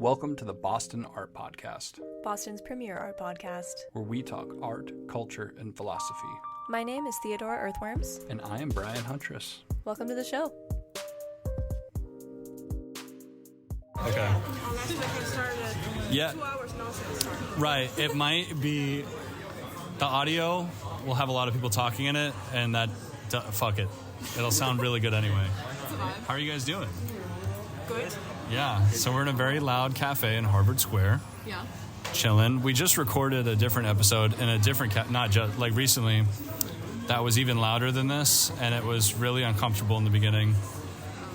Welcome to the Boston Art Podcast, Boston's premier art podcast, where we talk art, culture, and philosophy. My name is Theodore Earthworms. And I am Brian Huntress. Welcome to the show. Okay. Unless we can start at 2 hours nonsense. Right. It might be the audio will have a lot of people talking in it, and that fuck it. It'll sound really good anyway. How are you guys doing? Good. Yeah. So we're in a very loud cafe in Harvard Square. Yeah. Chilling. We just recorded a different episode in a different not just like recently. That was even louder than this, and it was really uncomfortable in the beginning.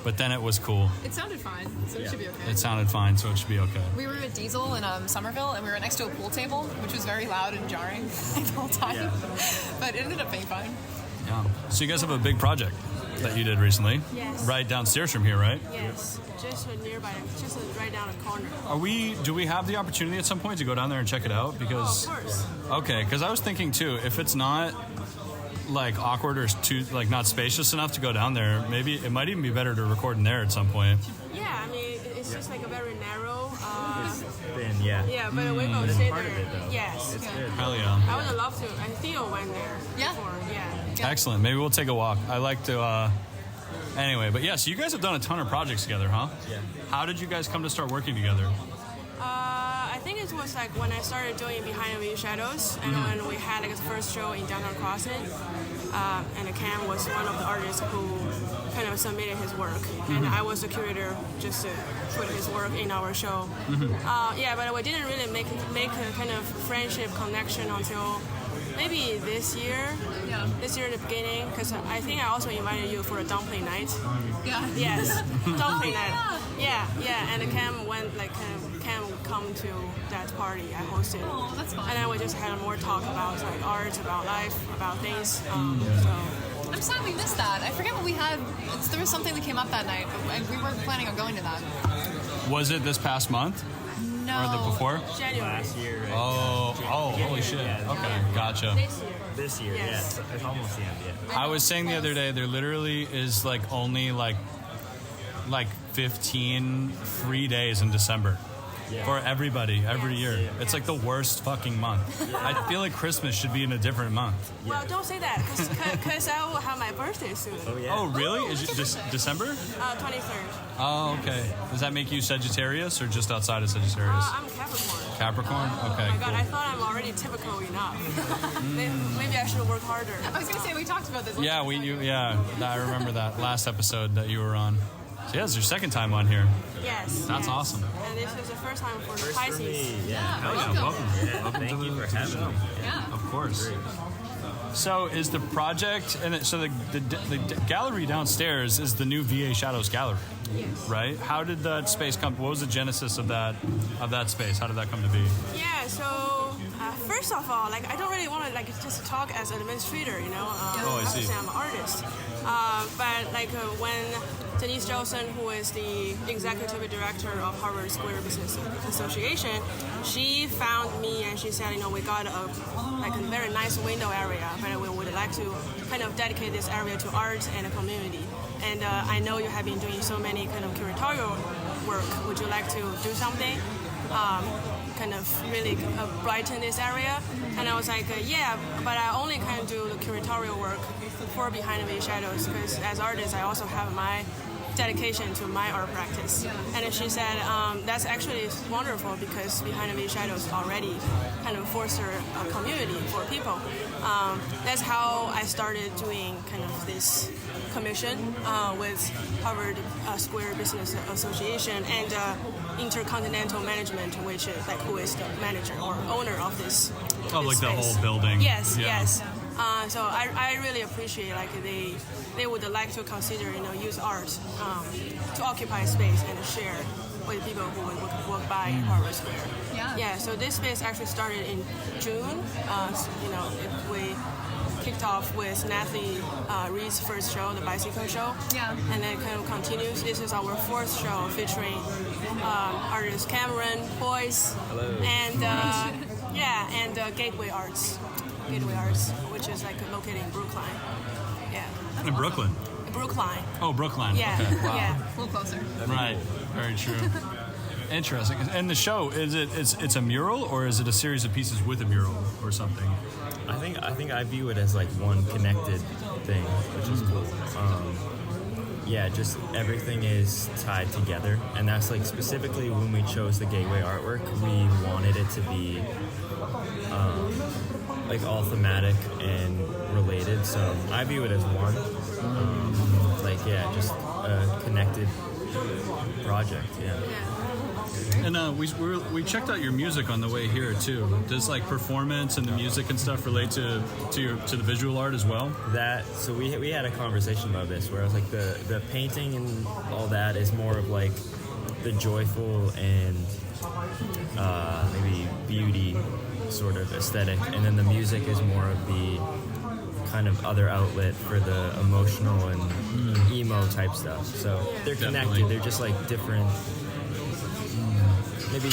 But then it was cool. It sounded fine, so it should be okay. It sounded fine, so it should be okay. We were at Diesel in Somerville, and we were next to a pool table, which was very loud and jarring the whole time. Yeah. But it ended up being fine. Yeah. So you guys have a big project that you did recently. Yes. Right downstairs from here, right? Yes. Just nearby, just right down the corner. Do we have the opportunity at some point to go down there and check it out? Because of course. Okay, because I was thinking too, if it's not like awkward or too like not spacious enough to go down there, maybe it might even be better to record in there at some point. Yeah, I mean it's just like a very narrow. Thin, yeah. Yeah, but we go stay part there. of it, though. Yes. It's good. Hell yeah. I would love to. And Theo went there. Yeah. Before. Yeah. Excellent. Maybe we'll take a walk. I like to. Anyway, but yeah, so you guys have done a ton of projects together, huh? Yeah. How did you guys come to start working together? I think it was like when I started doing Behind the Shadows, and when we had like the first show in Downtown Crossing, and Cam was one of the artists who kind of submitted his work, and I was the curator just to put his work in our show. Yeah, but we didn't really make a kind of friendship connection until maybe this year. Yeah. This year in the beginning, because I think I also invited you for a dumpling night. Yeah. Yes, dumpling night. Yeah, and Cam went Cam come to that party I hosted. Oh, that's fun. And then we just had more talk about like art, about life, about things. So I'm sad we missed that. I forget what we had. There was something that came up that night, but we weren't planning on going to that. Was it this past month? No. Or the before? January. Last year. Right? Oh, holy shit. Yeah. Okay, gotcha. This year, Yes. yeah. It's almost the end, yeah. I was saying the other day, there literally is like only like 15 free days in December. Yeah. For everybody, every year. Yeah. It's like the worst fucking month. I feel like Christmas should be in a different month. Well, don't say that, because I will have my birthday soon. Oh, yeah. Oh, really? Is it what's your birthday? December? 23rd. Oh, okay. Does that make you Sagittarius or just outside of Sagittarius? I'm Capricorn. Capricorn? Okay, Oh my God, I cool. thought I'm already typical enough. Maybe I should work harder. I was going to say, we talked about this. Yeah, I remember that last episode that you were on. So yeah, it's your second time on here. Yes. That's yes. awesome. And this is the first time for the First Pisces. for me, yeah. Yeah, Oh, yeah, welcome. welcome. Thank you for having me. Yeah. Of course. So is the project, so the gallery downstairs is the new VA Shadows Gallery, Yes. right? How did that space come? What was the genesis of that space? How did that come to be? Yeah, so first of all, I don't really want to just talk as an administrator, you know. I see. Obviously, I'm an artist. But when Denise Jolson, who is the executive director of Harvard Square Business Association, she found me and she said, we got a very nice window area, but we would like to kind of dedicate this area to art and a community. And I know you have been doing so many kind of curatorial work. Would you like to do something? Kind of really brighten this area. And I was like, yeah, but I only kind of do the curatorial work for Behind the Shadows, because as artists I also have my dedication to my art practice. And then she said, that's actually wonderful, because Behind the Shadows already kind of foster a community for people. That's how I started doing kind of this commission with Harvard Square Business Association and Intercontinental Management, which is who is the manager or owner of this. Oh, this like the space. whole building. Yes, Yeah. yes. So I really appreciate they would like to consider use art to occupy space and share with people who would walk by Harvard Square. Yeah. Yeah. So this space actually started in June. We kicked off with Natalie Reed's first show, the Bicycle Show. Yeah. And then it kind of continues. This is our fourth show featuring artists Cameron, Boyce, and Gateway Arts, which is located in Brookline. Yeah. In Brooklyn. Brookline. Oh, Brookline. Yeah. Okay. Wow. Yeah. A little closer. Right. Very true. Interesting. And the show, it's a mural, or is it a series of pieces with a mural or something? I think I view it as like one connected thing, which is cool. Just everything is tied together, and that's like specifically when we chose the gateway artwork, we wanted it to be like all thematic and related. So I view it as one, just a connected project. Yeah. And we checked out your music on the way here too. Does like performance and the music and stuff relate to the visual art as well? So we had a conversation about this where I was like the painting and all that is more of like the joyful and maybe beauty sort of aesthetic, and then the music is more of the kind of other outlet for the emotional and emo type stuff. So they're connected. Definitely. They're just like different. Maybe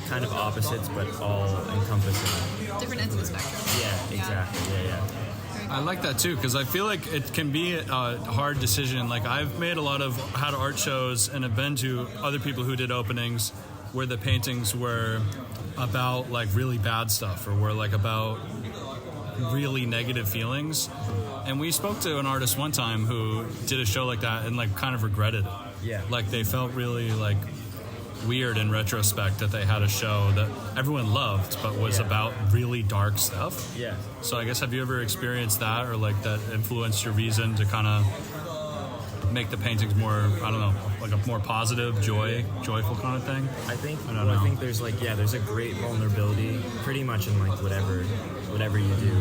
kind of opposites, but all encompassing. Different ends of the spectrum. Yeah, exactly. Yeah. I like that too, because I feel like it can be a hard decision. Like I've made a lot of how to art shows and have been to other people who did openings where the paintings were about like really bad stuff or were like about really negative feelings. And we spoke to an artist one time who did a show like that and like kind of regretted it. Yeah. Like they felt really like weird in retrospect that they had a show that everyone loved but was about really dark stuff. Yeah. So I guess, have you ever experienced that, or like that influenced your reason to kind of make the paintings more, I don't know, like a more positive, joyful kind of thing? I think there's like there's a great vulnerability pretty much in like whatever you do.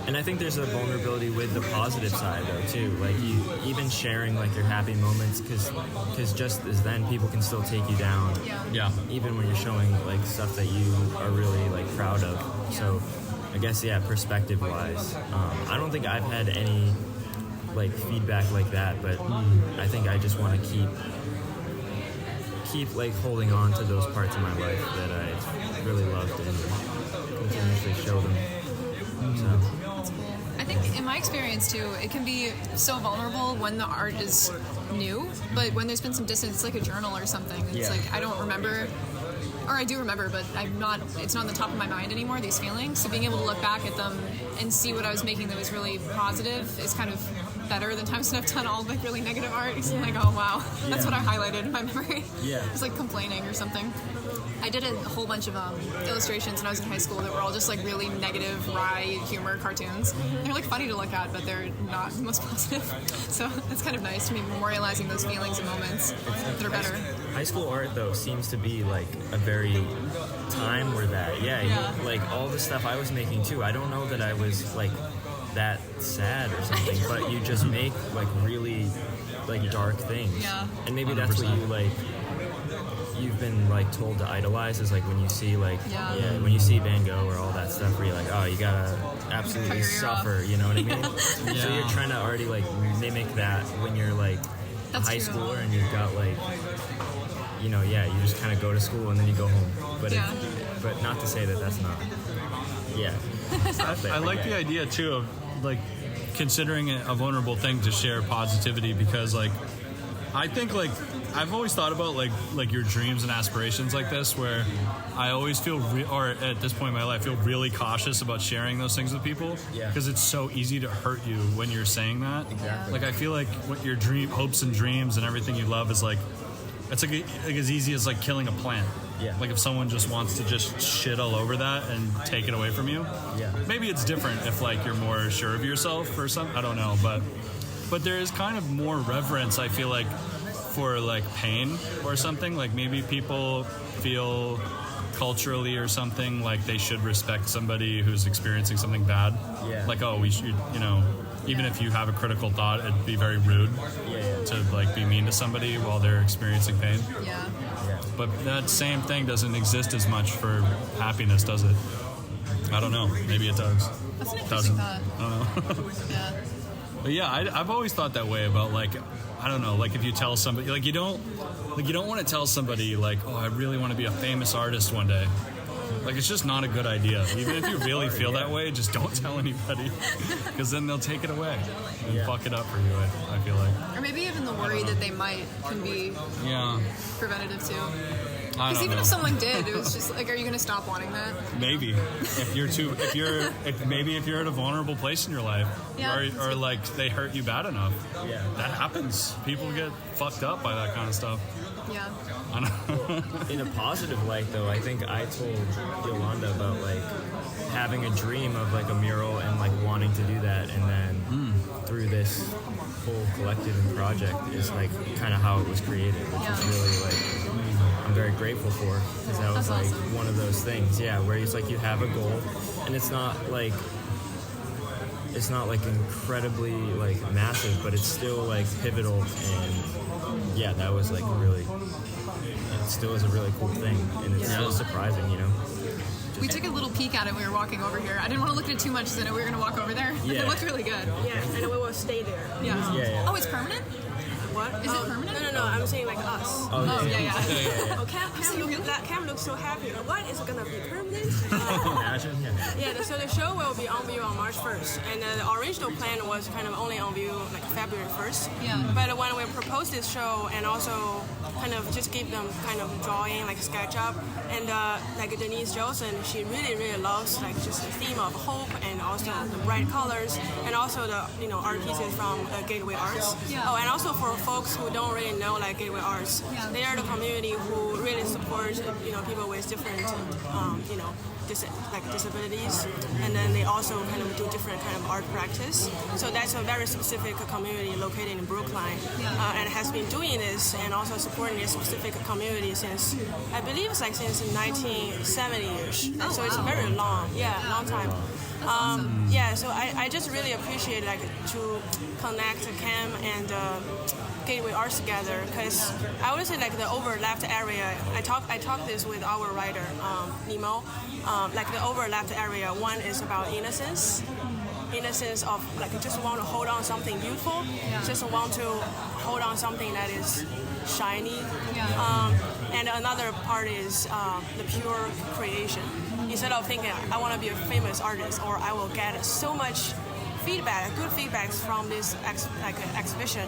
And I think there's a vulnerability with the positive side though too, like you even sharing like your happy moments, because just as then people can still take you down. Yeah. Even when you're showing like stuff that you are really like proud of. So I guess perspective wise, I don't think I've had any like feedback like that, but I think I just want to keep like holding on to those parts of my life that I really loved and continuously show them. So. I think in my experience too, it can be so vulnerable when the art is new, but when there's been some distance, it's like a journal or something. It's like I don't remember, or I do remember, but it's not on the top of my mind anymore, these feelings. So being able to look back at them and see what I was making that was really positive is kind of better than times when I've done all like really negative art. It's like, oh wow, that's what I highlighted in my memory. Yeah. It's like complaining or something. I did a whole bunch of illustrations when I was in high school that were all just like really negative, wry humor cartoons. They're like funny to look at, but they're not the most positive. So it's kind of nice to be memorializing those feelings and moments that are better. High school art though seems to be like a very time where that, like all the stuff I was making too. I don't know that I was like that sad or something, but you just make like really like dark things. Yeah. And maybe that's 100%. What you like. You've been like told to idolize is like when you see like when you see Van Gogh or all that stuff where you're like, oh, you gotta absolutely suffer, you know what I mean? So you're trying to already like mimic that when you're like a high schooler and you've got like you just kind of go to school and then you go home, but but not to say that that's not I like the idea too of like considering it a vulnerable thing to share positivity, because like I think like I've always thought about like your dreams and aspirations like this, where I always feel or at this point in my life feel really cautious about sharing those things with people, because it's so easy to hurt you when you're saying that. Exactly. Like I feel like what your hopes and dreams and everything you love is like it's like as easy as like killing a plant. Yeah. Like if someone just wants to just shit all over that and take it away from you. Yeah. Maybe it's different if like you're more sure of yourself or something. I don't know, but there is kind of more reverence, I feel like, for like pain or something. Like maybe people feel culturally or something like they should respect somebody who's experiencing something bad. Yeah. Like, oh, we should, even if you have a critical thought, it'd be very rude to like be mean to somebody while they're experiencing pain. Yeah. But that same thing doesn't exist as much for happiness, does it? I don't know. Maybe it does. That's an interesting thought. I don't know. Yeah. But I've always thought that way about like, I don't know, like if you tell somebody, like you don't want to tell somebody like, oh, I really want to be a famous artist one day. Like, it's just not a good idea. Even if you really feel that way, just don't tell anybody, because then they'll take it away and fuck it up for you, I feel like. Or maybe even the worry that they might can be preventative too. Because even if someone did, it was just like, are you going to stop wanting that? Maybe. If you're at a vulnerable place in your life, or like they hurt you bad enough, that happens. People get fucked up by that kind of stuff. Yeah. In a positive light, though, I think I told Yolanda about like having a dream of like a mural and like wanting to do that, and then through this whole collective and project is like kind of how it was created, which is really like I'm very grateful for, because that was like one of those things, where it's like you have a goal, and it's not like incredibly like massive, but it's still like pivotal, and that was like really, it still is a really cool thing, and it's still surprising, you know. We took a little peek at it when we were walking over here. I didn't want to look at it too much, so I know we were going to walk over there. It looked really good. Yeah, and we will stay there. Yeah. Oh, it's permanent? What? Is it permanent? No, I'm saying like us. Yeah. Cam looks so happy. What, is it gonna be permanent? Imagine. So the show will be on view on March 1st, and the original plan was kind of only on view like February 1st. Yeah. But when we proposed this show, and also kind of just give them kind of drawing, like sketch up, and like Denise Jolson, she really loves like just the theme of hope, and also the bright colors, and also the art pieces from Gateway Arts. Oh, and also for folks who don't really know like Gateway Arts, they are the community who really support people with different disabilities, and then they also kind of do different kind of art practice. So that's a very specific community located in Brookline, and has been doing this and also supporting this specific community since, I believe it's like since 1970-ish. So it's very long time. So I just really appreciate like to connect Cam and Gateway Arts together, because I would say like the overlapped area, I talked this with our writer Nemo, like the overlapped area, one is about innocence of like just want to hold on something beautiful, just want to hold on something that is shiny, and another part is the pure creation. Instead of thinking I want to be a famous artist, or I will get so much good feedbacks from this exhibition.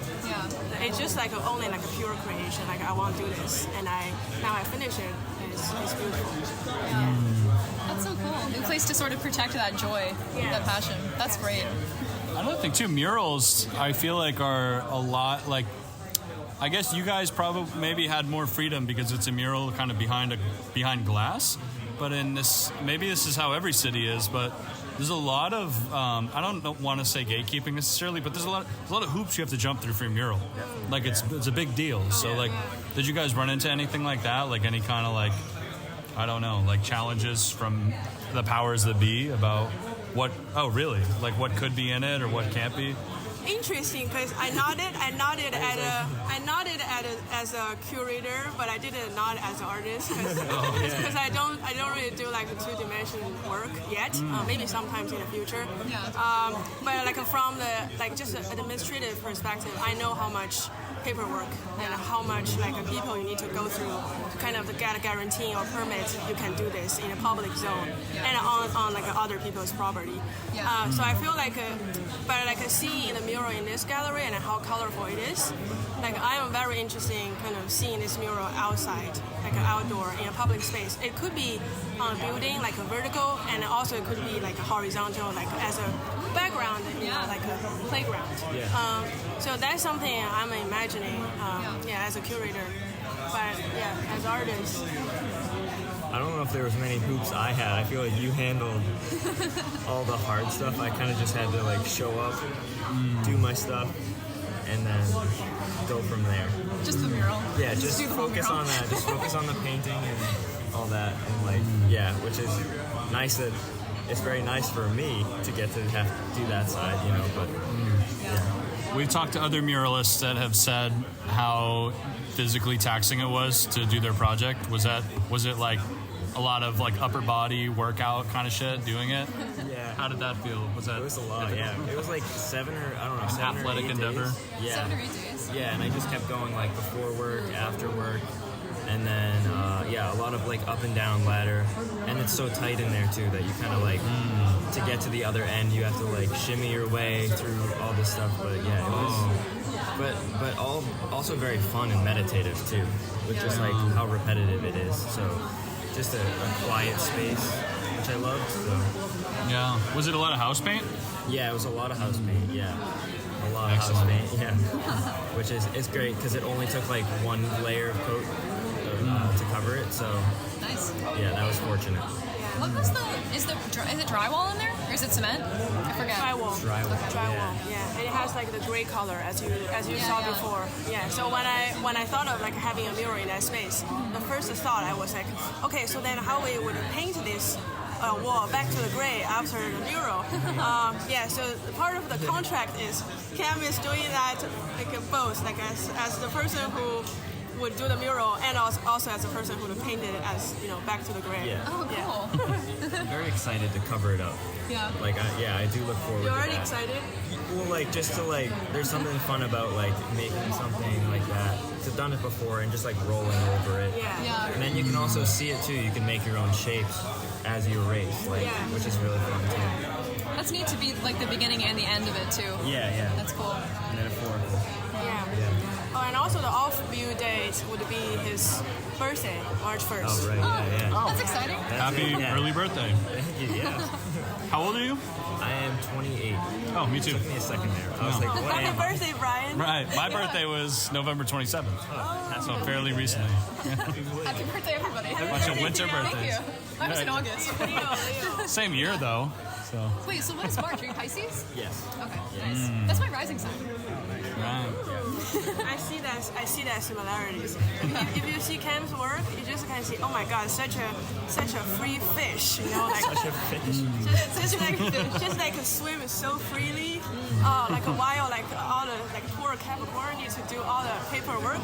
It's just like only like a pure creation. Like I want to do this, and now I finish it. It's beautiful. That's so cool. New place to sort of protect that joy, that passion. That's great. Another thing too, murals I feel like are a lot like. I guess you guys probably maybe had more freedom because it's a mural kind of behind glass. But in this, maybe this is how every city is, but there's a lot of, I don't want to say gatekeeping necessarily, but there's a lot of hoops you have to jump through for your mural. Like it's a big deal. So like, did you guys run into anything like that? Like any kind of like, I don't know, like challenges from the powers that be about what what could be in it or what can't be? Interesting, because I nodded as a curator, but I didn't nod as an artist, because I don't really do like the 2-dimensional work yet. Maybe sometimes in the future. But like from the just an administrative perspective, I know how much paperwork and how much like people you need to go through to kind of get a guarantee or permit you can do this in a public zone and on like other people's property. So I feel like but like seeing the mural in this gallery and how colorful it is, like I am very interested in kind of seeing this mural outside, like outdoor in a public space. It could be on a building, like a vertical, and also it could be like a horizontal, like as a background, like a playground. So that's something I'm imagining, as a curator. But as artists. I don't know if there was many hoops I had. I feel like you handled all the hard stuff. I kind of just had to like show up, do my stuff, and then go from there. Just the mural. Yeah, just focus on that. Just focus on the painting and all that, and like which is nice that it's very nice for me to get to have to do that side, But we've talked to other muralists that have said how physically taxing it was to do their project. Was it like a lot of like upper body workout kind of shit doing it? Yeah. How did that feel? It was a lot. difficult? It was like 7 or I don't know, 7 athletic or 8 endeavor. Days. Yeah. 7 or 8 days. Yeah, and I just kept going like before work, after work, and then a lot of like up and down ladder, and it's so tight in there too that you kind of like to get to the other end you have to like shimmy your way through all this stuff. But yeah, it was, but also very fun and meditative too, with just like how repetitive it is. So just a quiet space, which I loved. So. Yeah. Was it a lot of house paint? Yeah, it was a lot of house paint. Yeah. A lot of Excellent. house paint, yeah. Which is it's great because it only took like one layer of coat to cover it. So Nice. yeah, that was fortunate. What was is it drywall in there or is it cement? I forget. Drywall. Drywall. Yeah. And it has like the gray color as you saw Yeah. before. Yeah. So when I thought of like having a mural in that space, the first thought I was like, okay, so then how we would paint this wall back to the gray after the mural. So part of the contract is Cam is doing that like both, like as the person who would do the mural and also as the person who would paint it as back to the gray. Yeah. Oh, cool. I'm very excited to cover it up. Yeah. Like I do look forward. You're to already that. excited? Well, like just to like, there's something fun about like making something like that. I've done it before and just like rolling over it. Yeah. Yeah. And then you can also see it too. You can make your own shapes as you erase, like which is really fun too. That's neat to be like the beginning and the end of it too. Yeah. That's cool. Metaphorical. Yeah. Yeah. Oh, and also the off-view date would be his birthday, March 1st. Oh right. Yeah. That's exciting. Happy early birthday. Thank you. Yeah. How old are you? I am 28. Oh, me too. Took me a second there. I was like, what Happy am I? birthday, Brian. Right. My birthday was November 27th. So fairly recently. Happy birthday, everybody. Bunch of winter Thank birthdays. you. I was in August. Leo. Same year though. So Wait, so what is March? Are you Pisces? Yes. Okay, nice. That's my rising sign. right. I see that similarities. If you see Cam's work, you just can see, oh my God, such a free fish, like Such a fish. just like swim so freely, like a while, like all the like poor Capricorn needs to do all the paperwork.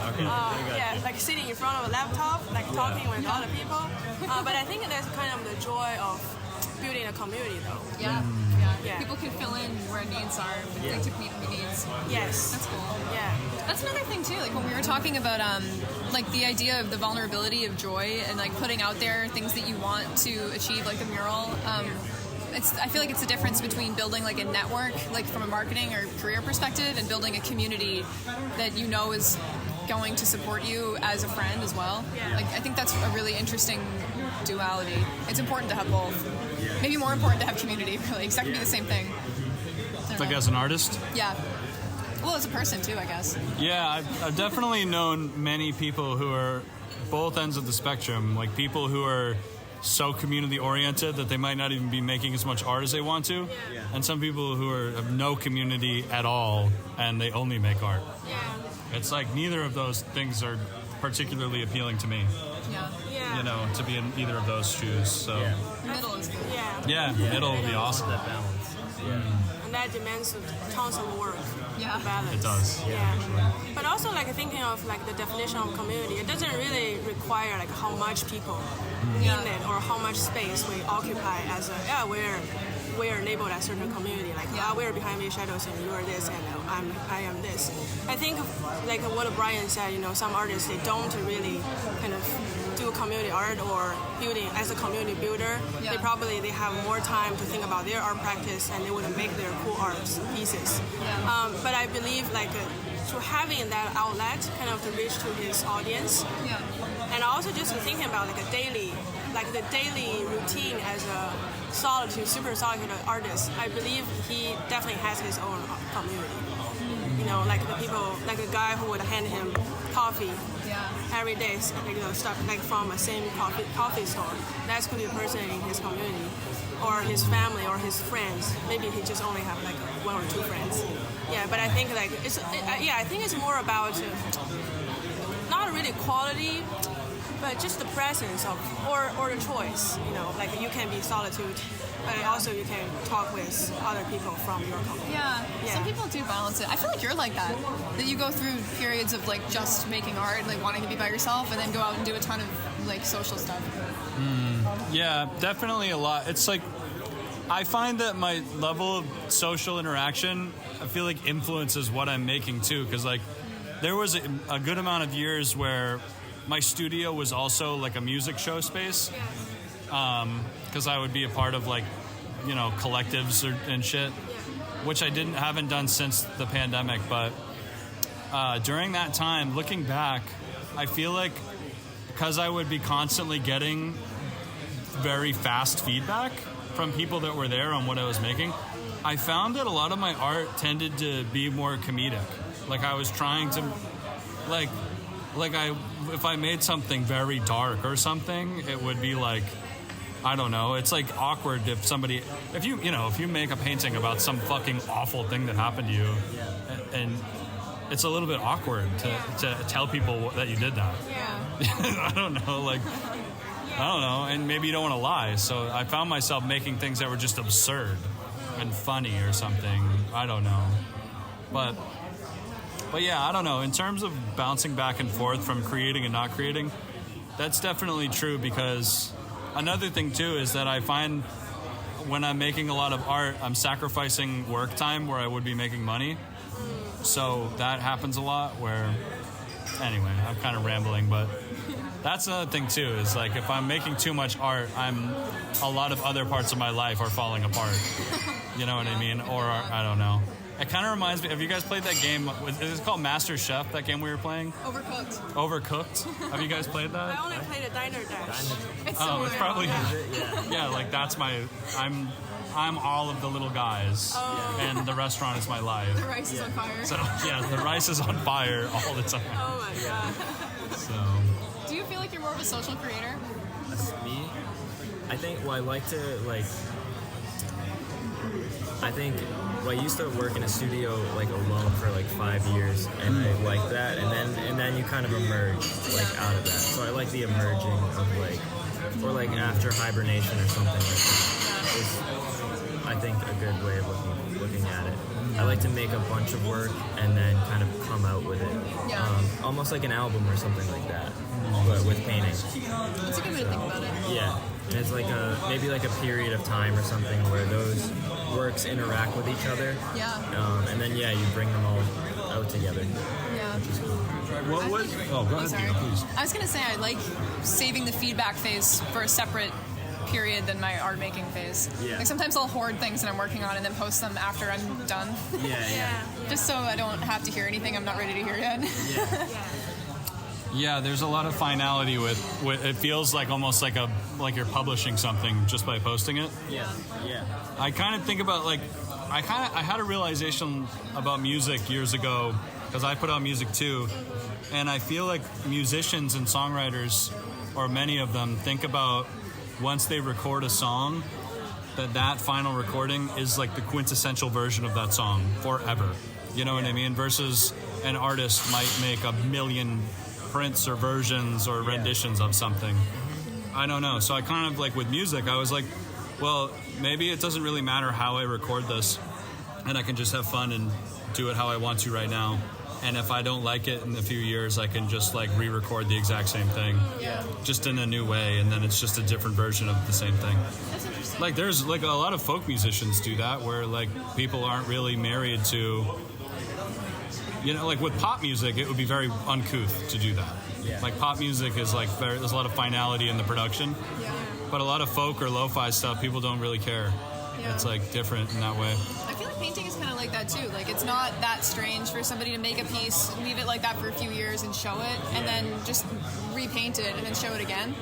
Okay. Like sitting in front of a laptop, like talking with other people. But I think that's kind of the joy of building a community, though. Yeah. Yeah. People can fill in where needs are, like to meet needs. Yes. That's cool. Yeah. That's another thing too. Like when we were talking about like the idea of the vulnerability of joy and like putting out there things that you want to achieve, like a mural. I feel like it's the difference between building like a network, like from a marketing or career perspective, and building a community that is going to support you as a friend as well. Yeah. Like I think that's a really interesting duality. It's important to have both. Maybe more important to have community, really, because that can be the same thing. Like as an artist? Yeah. Well, as a person too, I guess. Yeah, I've definitely known many people who are both ends of the spectrum, like people who are so community oriented that they might not even be making as much art as they want to, and some people who have no community at all and they only make art. Yeah. It's like neither of those things are particularly appealing to me, Yeah. Yeah. to be in either of those shoes. So Middle is good. Yeah. middle would be awesome. That balance. And that demands tons of work. Yeah. Balance. It does. Yeah. But also like thinking of like the definition of community, it doesn't really require like how much people in it or how much space we occupy as we're labeled as a certain community. Like we're behind these shadows and you are this and I am this. I think like what Brian said, some artists they don't really kind of do community art or building as a community builder. Yeah. They have more time to think about their art practice and they would make their cool art pieces. Yeah. But I believe like through having that outlet kind of to reach to his audience, Yeah. and also just thinking about like the daily routine as a super solitude artist, I believe he definitely has his own community. Like the people, like a guy who would hand him coffee every day, stuff like from a same coffee store. That's could be a person in his community, or his family, or his friends. Maybe he just only have like one or two friends. Yeah, but I think like I think it's more about not really quality, but just the presence of or the choice. Like you can be solitude, but also you can talk with other people from your community. Yeah. Yeah. Some people do balance it. I feel like you're like that. That you go through periods of like just making art, like wanting to be by yourself, and then go out and do a ton of like social stuff. Yeah, definitely a lot. It's like I find that my level of social interaction, I feel like influences what I'm making too. Because like there was a good amount of years where my studio was also like a music show space, because I would be a part of like, you know, collectives and shit, which I haven't done since the pandemic. But during that time, looking back, I feel like because I would be constantly getting very fast feedback from people that were there on what I was making, I found that a lot of my art tended to be more comedic. Like I was trying to, if I made something very dark or something, it would be like, I don't know, it's like awkward if you make a painting about some fucking awful thing that happened to you, and it's a little bit awkward to tell people that you did that. I don't know, and maybe you don't want to lie. So I found myself making things that were just absurd and funny or something. I don't know. But yeah, I don't know. In terms of bouncing back and forth from creating and not creating, that's definitely true, because another thing too is that I find when I'm making a lot of art, I'm sacrificing work time where I would be making money. So that happens a lot where, anyway, I'm kind of rambling, but that's another thing too, is like if I'm making too much art, a lot of other parts of my life are falling apart. You know what I mean? Or I don't know. It kind of reminds me, have you guys played that game? Is it called Master Chef, that game we were playing? Overcooked? Have you guys played that? I only played a Diner Dash. It's so it's probably, yeah, like that's I'm all of the little guys, and the restaurant is my life. The rice is on fire. So, yeah, the rice is on fire all the time. Oh my god. So. Do you feel like you're more of a social creator? Me? I think, I like to, I used to work in a studio, alone for, 5 years, and I like that, and then you kind of emerge, out of that. So I like the emerging of, or, after hibernation or something like that is, I think, a good way of looking at it. I like to make a bunch of work and then kind of come out with it. Yeah. Almost like an album or something like that, but with painting. That's a good way to think about it. Yeah. And it's maybe a period of time or something where those works interact with each other. Yeah. And then, you bring them all out together. Yeah. Which is cool. Go ahead, Theo, please. I was going to say I like saving the feedback phase for a separate period than my art making phase. Yeah. Sometimes I'll hoard things that I'm working on and then post them after I'm done. Yeah. Just so I don't have to hear anything I'm not ready to hear yet. Yeah. Yeah, there's a lot of finality with it. Feels like almost like you're publishing something just by posting it. Yeah. I kind of think about I had a realization about music years ago, because I put out music too, and I feel like musicians and songwriters, or many of them, think about once they record a song, that final recording is the quintessential version of that song forever. You know what I mean? Versus an artist might make a million prints or versions or renditions of something. I don't know. So I kind of with music, I was well, maybe it doesn't really matter how I record this, and I can just have fun and do it how I want to right now. And if I don't like it in a few years, I can just re-record the exact same thing, just in a new way, and then it's just a different version of the same thing. That's interesting. There's a lot of folk musicians do that, where people aren't really married to, with pop music, it would be very uncouth to do that. Yeah. Pop music is there's a lot of finality in the production, but a lot of folk or lo-fi stuff, people don't really care. Yeah. It's different in that way. I feel like painting is kind of like that too. It's not that strange for somebody to make a piece, leave it like that for a few years and show it, and then just repaint it and then show it again.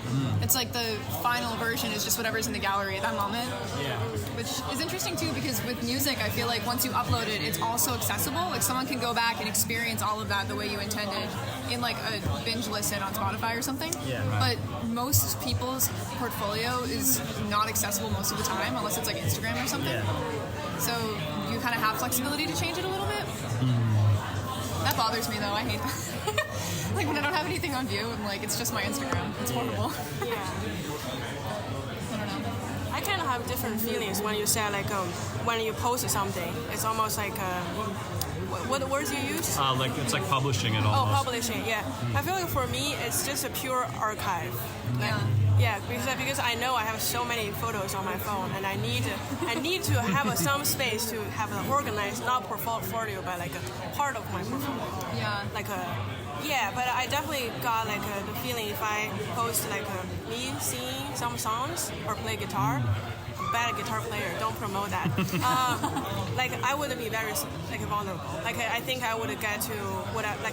It's the final version is just whatever's in the gallery at that moment. Yeah. Which is interesting too, because with music, I feel like once you upload it, it's also accessible. Someone can go back and experience all of that the way you intended in a binge listen on Spotify or something. Yeah. Right. But most people's portfolio is not accessible most of the time, unless it's Instagram or something. Yeah. So you kind of have flexibility to change it a little bit. That bothers me though. I hate that. When I don't have anything on view, I'm it's just my Instagram. It's horrible. Yeah. I don't know. I kind of have different feelings when you say when you post something. It's almost what words you use? It's publishing it almost. Oh, publishing. Yeah. I feel for me, it's just a pure archive. Yeah, because I know I have so many photos on my phone, and I need to have some space to have an organized, not portfolio, but a part of my portfolio. Yeah. Yeah, but I definitely got like the feeling if I post like me singing some songs or play guitar, bad guitar player, don't promote that. Like I would be very like vulnerable. Like I think I would get to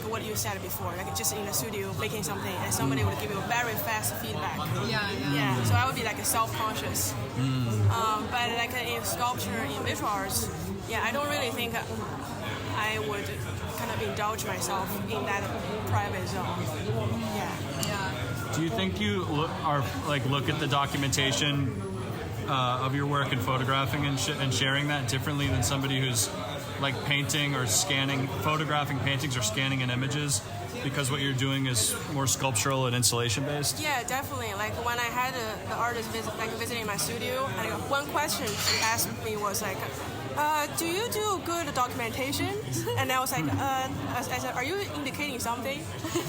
what you said before, like just in the studio making something, and somebody would give you very fast feedback. Yeah. So I would be like self-conscious. But like in sculpture, in visual arts, I don't really think I would kind of indulge myself in that private zone. Yeah. Do you think you look at the documentation of your work and photographing and sharing that differently than somebody who's like painting or photographing paintings or scanning in images, because what you're doing is more sculptural and installation based? Yeah, definitely. Like when I had the artist visiting my studio, one question she asked me was like, do you do good documentation? And I was like, I said, are you indicating something?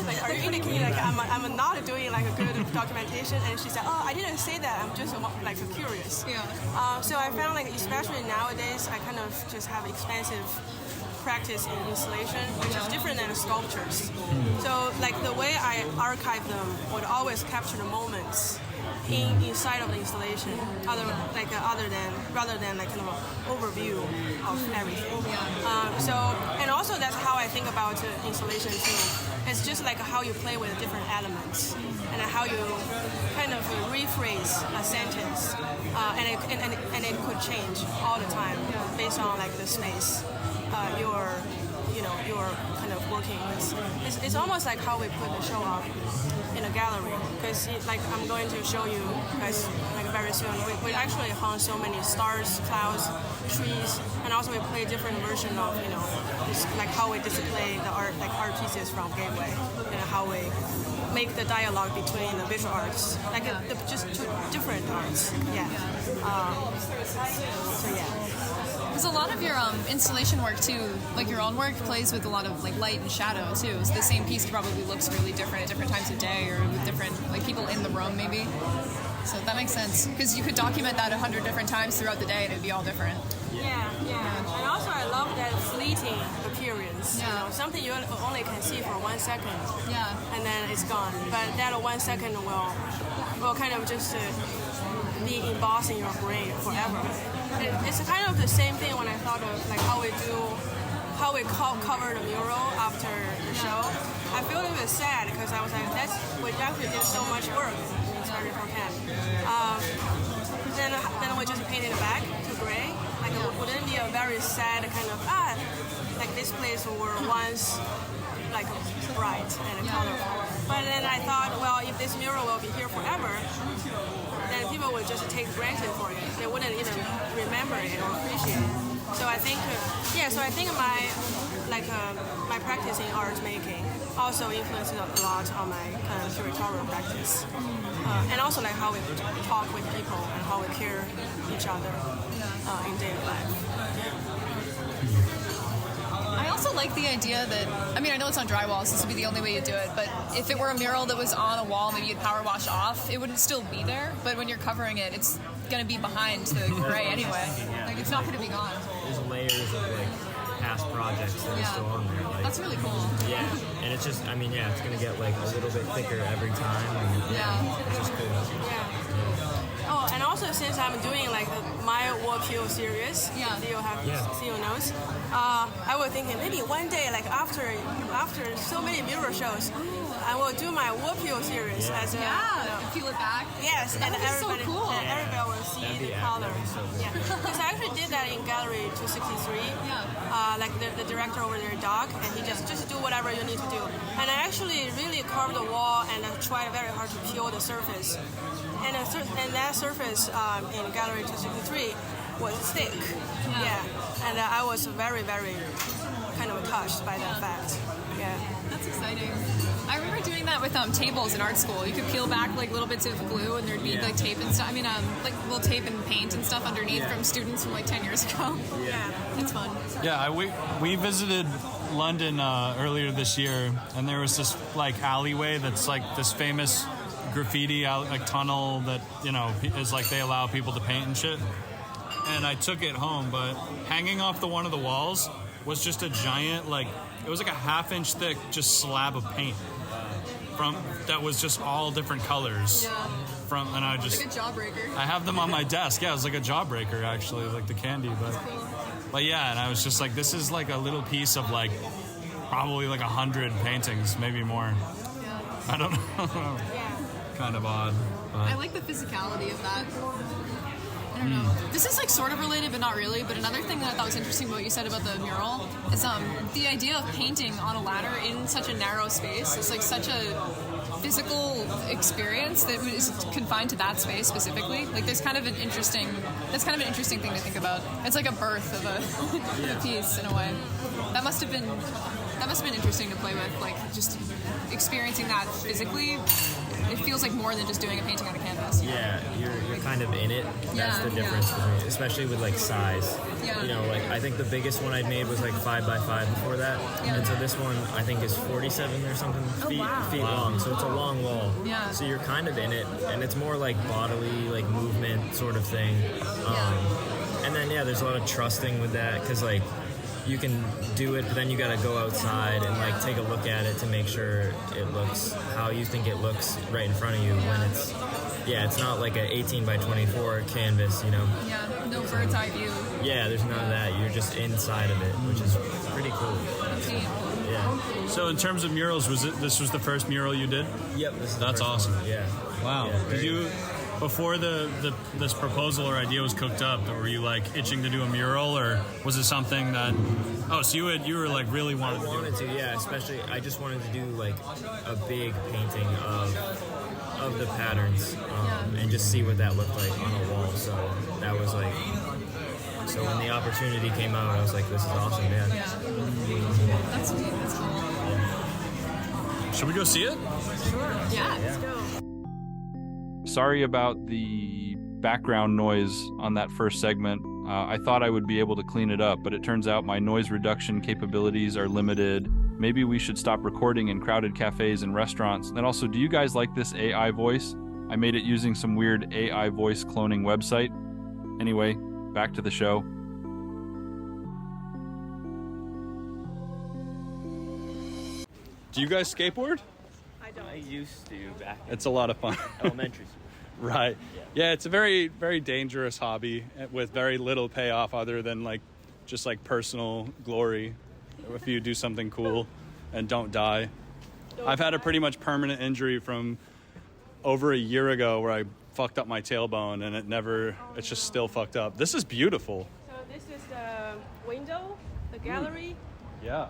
Like, are you indicating like I'm not doing like a good documentation? And she said, I didn't say that. I'm just like curious. Yeah. So I found like, especially nowadays, I kind of just have expensive practice in installation, which is different than sculptures. So like the way I archive them would always capture the moments inside of the installation, rather than like kind of an overview of everything. So, and also that's how I think about installation too. It's just like how you play with different elements and how you kind of rephrase a sentence, and it could change all the time based on like the space you're kind of working with. It's almost like how we put the show up in a gallery, because like I'm going to show you guys like very soon. We actually hung so many stars, clouds, trees, and also we play different version of this, like how we display the art pieces from Gateway, how we make the dialogue between the visual arts, like just two different arts. So Because a lot of your installation work too, like your own work, plays with a lot of like light and shadow too. So the same piece probably looks really different at different times of day, or with different like people in the room maybe. So that makes sense, because you could document that 100 different times throughout the day and it'd be all different. Yeah. And also I love that fleeting appearance. Something you only can see for 1 second. And then it's gone. But that 1 second will kind of just be embossed in your brain forever. It's kind of the same thing when I thought of like how we cover the mural after the show. I feel a bit sad because I was like, we actually did so much work in starting from hand. Then we just painted it back to gray. Like wouldn't it be a very sad kind of like this place were once like bright and colorful. But then I thought, well, if this mural will be here forever, then people would just take granted for it. They wouldn't even remember it or appreciate it. So I think, my practice in art making also influences a lot on my kind of curatorial practice, and also like how we talk with people and how we care each other in daily life. I also like the idea that, I know it's on drywall, so this would be the only way you do it, but if it were a mural that was on a wall, maybe you'd power wash off, it wouldn't still be there, but when you're covering it, it's going to be behind the gray anyway. Like, it's not going to be gone. There's layers of, like, past projects that are still on there. Like, that's really cool. Yeah, and it's just, it's going to get, like, a little bit thicker every time. And, it's just cool. Oh, and also since I'm doing like my Warpio series, Theo knows. I was thinking maybe one day, like after so many mural shows, I will do my Warpio series as a peel it back. Yes, and everybody, so cool. Everybody will see the color. Because I actually did that in Gallery 263. Like the director over there, Doc, and he just do whatever you need to do. And I actually really carved the wall and tried very hard to peel the surface. And that surface in Gallery 263 was thick. And I was very, very kind of touched by that fact. That's exciting. I remember doing that with tables in art school. You could peel back like little bits of glue, and there'd be like tape and stuff. Like little tape and paint and stuff underneath from students from like 10 years ago. It's fun. We visited London earlier this year, and there was this like alleyway that's like this famous graffiti like tunnel that is like they allow people to paint and shit. And I took it home, but hanging off one of the walls was just a giant, like, it was like a half-inch thick just slab of paint that was just all different colors. Yeah. And I just... Like a jawbreaker. I have them on my desk. Yeah, it was like a jawbreaker, actually, like the candy. But yeah, and I was just like, this is like a little piece of like probably like 100 paintings, maybe more. Yeah. I don't know. Kind of odd. But. I like the physicality of that. I don't know. This is like sort of related, but not really. But another thing that I thought was interesting about what you said about the mural is the idea of painting on a ladder in such a narrow space. It's like such a physical experience that is confined to that space specifically. Like that's kind of an interesting thing to think about. It's like a birth of a piece in a way. That must have been interesting to play with, like just experiencing that physically. It feels like more than just doing a painting on a canvas. Yeah, you're kind of in it. That's the difference between, especially with like size. Yeah. You know, like I think the biggest one I made was like 5x5 before that, and so this one I think is 47 or something feet long. So it's a long wall. Yeah. So you're kind of in it, and it's more like bodily, like movement sort of thing. And then there's a lot of trusting with that because like. You can do it, but then you gotta go outside and like take a look at it to make sure it looks how you think it looks right in front of you when it's not like an 18 by 24 canvas, you know? Yeah, no bird's eye view. Yeah, there's none of that. You're just inside of it, which is pretty cool. Yeah. So in terms of murals, this was the first mural you did? Yep. That's awesome. One. Yeah. Wow. Yeah, did you... Before this proposal or idea was cooked up, were you like itching to do a mural, or was it something that? Oh, so you were like really wanted to? Yeah. Especially, I just wanted to do like a big painting of the patterns and just see what that looked like on a wall. So that was like. So when the opportunity came out, I was like, "This is awesome, man." Yeah. That's cool. Should we go see it? Sure. Yeah. Let's go. Sorry about the background noise on that first segment. I thought I would be able to clean it up, but it turns out my noise reduction capabilities are limited. Maybe we should stop recording in crowded cafes and restaurants. And also, do you guys like this AI voice? I made it using some weird AI voice cloning website. Anyway, back to the show. Do you guys skateboard? I used to back in It's a lot of fun. elementary school. Right. Yeah, it's a very, very dangerous hobby with very little payoff other than like just like personal glory if you do something cool and don't die. I've had a pretty much permanent injury from over a year ago where I fucked up my tailbone and it's just still fucked up. This is beautiful. So this is the window, the gallery. Yeah.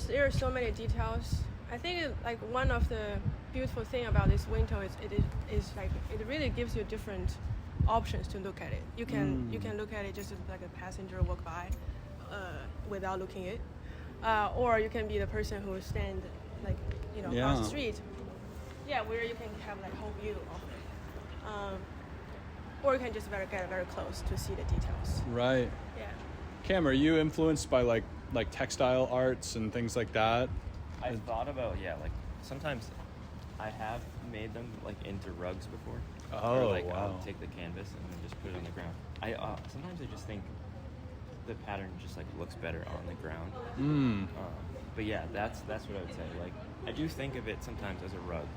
There are so many details. I think like one of the beautiful thing about this window is it really gives you different options to look at it. You can look at it just as like a passenger walk by without looking at it, or you can be the person who stand like across the street. Yeah, where you can have like whole view of it. Or you can just get very close to see the details. Right. Yeah. Cam, are you influenced by like textile arts and things like that? I thought about like sometimes I have made them like into rugs before. Oh, or, like, wow. I'll take the canvas and then just put it on the ground. Sometimes I just think the pattern just like looks better on the ground. But yeah, that's what I would say. Like I do think of it sometimes as a rug.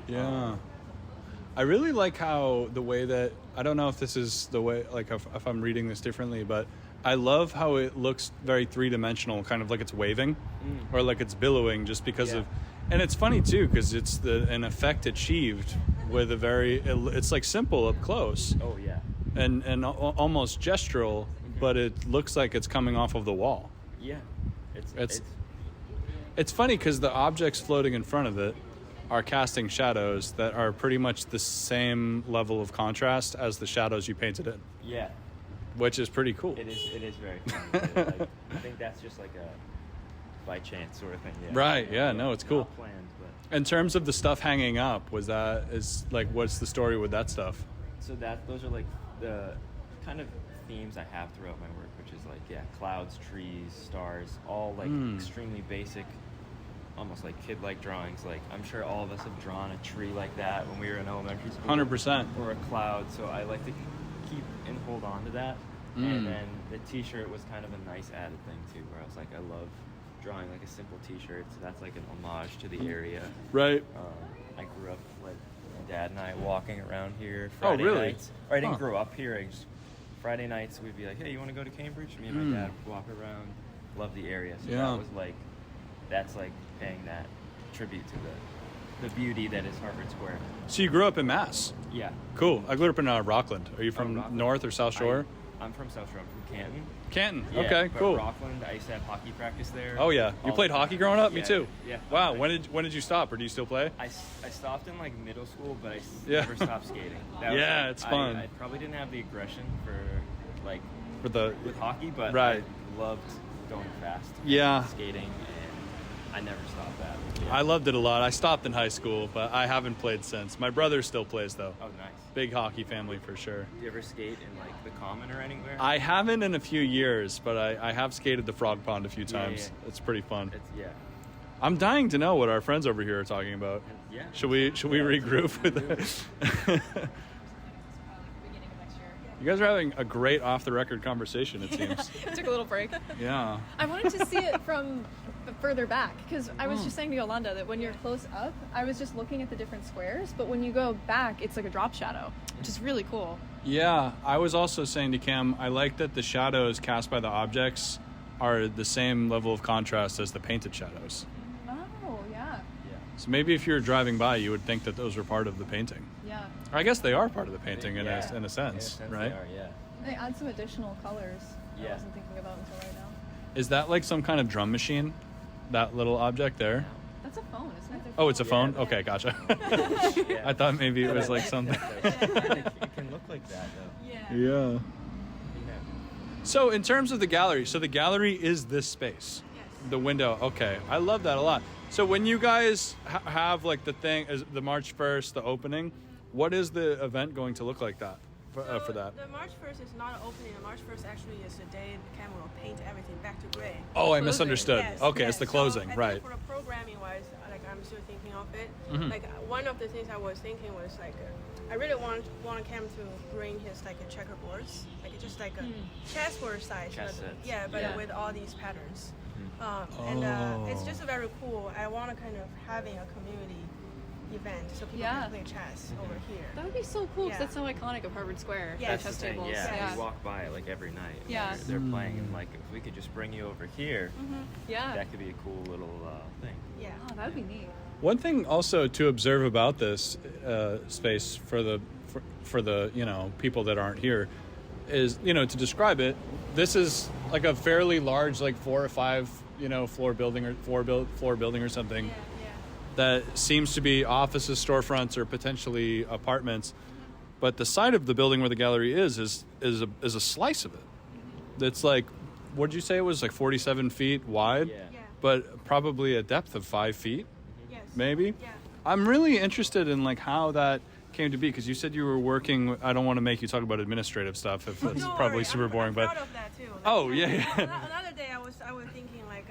Yeah. I really like how the way that, I don't know if this is the way, like if I'm reading this differently, but I love how it looks very three-dimensional, kind of like it's waving or like it's billowing just because of, and it's funny too, because it's an effect achieved with it's like simple up close. Oh yeah. And almost gestural, but it looks like it's coming off of the wall. Yeah. It's funny because the objects floating in front of it are casting shadows that are pretty much the same level of contrast as the shadows you painted in. Yeah. Which is pretty cool. It is very fun. I think that's just like a by chance sort of thing. Yeah. Right, yeah, no, it's cool. Not planned, but... In terms of the stuff hanging up, what's the story with that stuff? So those are like the kind of themes I have throughout my work, which is like, clouds, trees, stars, all like extremely basic, almost like kid-like drawings. Like I'm sure all of us have drawn a tree like that when we were in elementary school. 100%. Or a cloud. So I like to keep and hold on to that. And then the T-shirt was kind of a nice added thing too, where I was like, I love drawing like a simple T-shirt, so that's like an homage to the area. Right. I grew up with my dad and I walking around here Friday nights. Or I didn't grow up here. Friday nights we'd be like, hey, you want to go to Cambridge? Me and my dad would walk around. Love the area. So that was like, that's like paying that tribute to the beauty that is Harvard Square. So you grew up in Mass? Yeah. Cool. I grew up in Rockland. Are you from North or South Shore? I'm from South Shore. I'm from Canton. Canton. Yeah, okay, but cool. Rockland, I used to have hockey practice there. Oh yeah, you played hockey growing up? Yeah, Me too. Yeah. Wow. When did you stop, or do you still play? I stopped in like middle school, but I never stopped skating. It's fun. I probably didn't have the aggression with hockey, but right. I loved going fast. Skating, and I never stopped that. Yeah. I loved it a lot. I stopped in high school, but I haven't played since. My brother still plays though. Oh, nice. Big hockey family for sure. Do you ever skate in like the Common or anywhere? I haven't in a few years, but I have skated the Frog Pond a few times. Yeah. It's pretty fun. I'm dying to know what our friends over here are talking about. Yeah. Should we regroup with it? You guys are having a great off-the-record conversation, it seems. Took a little break. Yeah. I wanted to see it from further back, because I was just saying to Yolanda that when you're close up, I was just looking at the different squares, but when you go back, it's like a drop shadow, which is really cool. Yeah, I was also saying to Cam, I like that the shadows cast by the objects are the same level of contrast as the painted shadows. Oh, yeah. So maybe if you were driving by, you would think that those were part of the painting. Yeah. I guess they are part of the painting in a sense, right? They are, yeah. They add some additional colors I Yeah. wasn't thinking about until right now. Is that like some kind of drum machine? That little object there? That's a phone, isn't it? Oh, it's a phone? Yeah. Okay, gotcha. Yeah. I thought maybe it was like something. It can look like that, though. Yeah. Yeah. So in terms of the gallery, the gallery is this space. Yes. The window. Okay, I love that a lot. So when you guys have like the thing, is the March 1st, the opening, what is the event going to look like that for that? The March 1st is not an opening. The March 1st actually is the day the camera will paint everything back to gray. Oh, I Closing. misunderstood. Yes, Okay, yes. it's the closing, So I right. think for the programming wise, like I'm still thinking of it. Mm-hmm. Like one of the things I was thinking was like, I really want Cam to bring his like a checkerboards, like just like a chessboard size. Chess but, sets. yeah, but Yeah. with all these patterns. Oh. And it's just very cool. I want to kind of having a community event so people can play chess over here. That would be so cool, because Yeah. that's so iconic of Harvard Square. Yes. The chess That's the thing, tables. yeah. We walk by it like every night. Yeah. They're playing, and like if we could just bring you over here, Yeah. that could be a cool little thing. Yeah. Oh, that would be neat. One thing also to observe about this space for the people that aren't here is, to describe it, this is like a fairly large, like 4 or 5 floor building or something. Yeah. That seems to be offices, storefronts, or potentially apartments, but the side of the building where the gallery is a slice of it. It's like, what did you say it was, like 47 feet wide, Yeah. Yeah. but probably a depth of 5 feet, Yes. maybe. Yeah. I'm really interested in like how that came to be, because you said you were working. I don't want to make you talk about administrative stuff if it's Don't probably worry, super I'm boring, proud but of that too. Like, Oh, yeah. Another day I was thinking like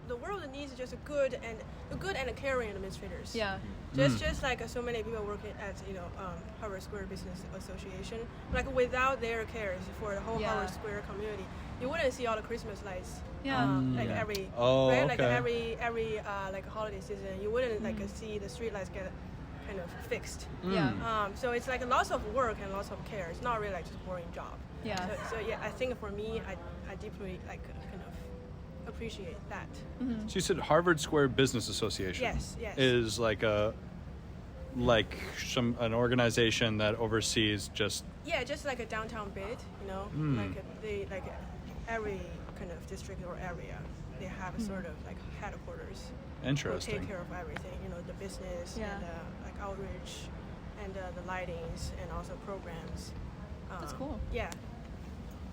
the world needs just a good and a caring administrators. Yeah. Just like so many people working at Harvard Square Business Association, like without their cares for the whole Yeah. Harvard Square community, you wouldn't see all the Christmas lights. Yeah. Like every Oh, like okay. every like holiday season, you wouldn't like see the street lights get kind of fixed. Yeah. So it's like lots of work and lots of care. It's not really like just a boring job. Yeah. So yeah, I think for me, I deeply like kind of appreciate that. So you said Harvard Square Business Association. Yes. Is like an organization that oversees just. Yeah, just like a downtown bit, like every kind of district or area, they have a sort of like headquarters. Interesting. Who take care of everything, the business Yeah. and like outreach and the lightings and also programs. That's cool. Yeah.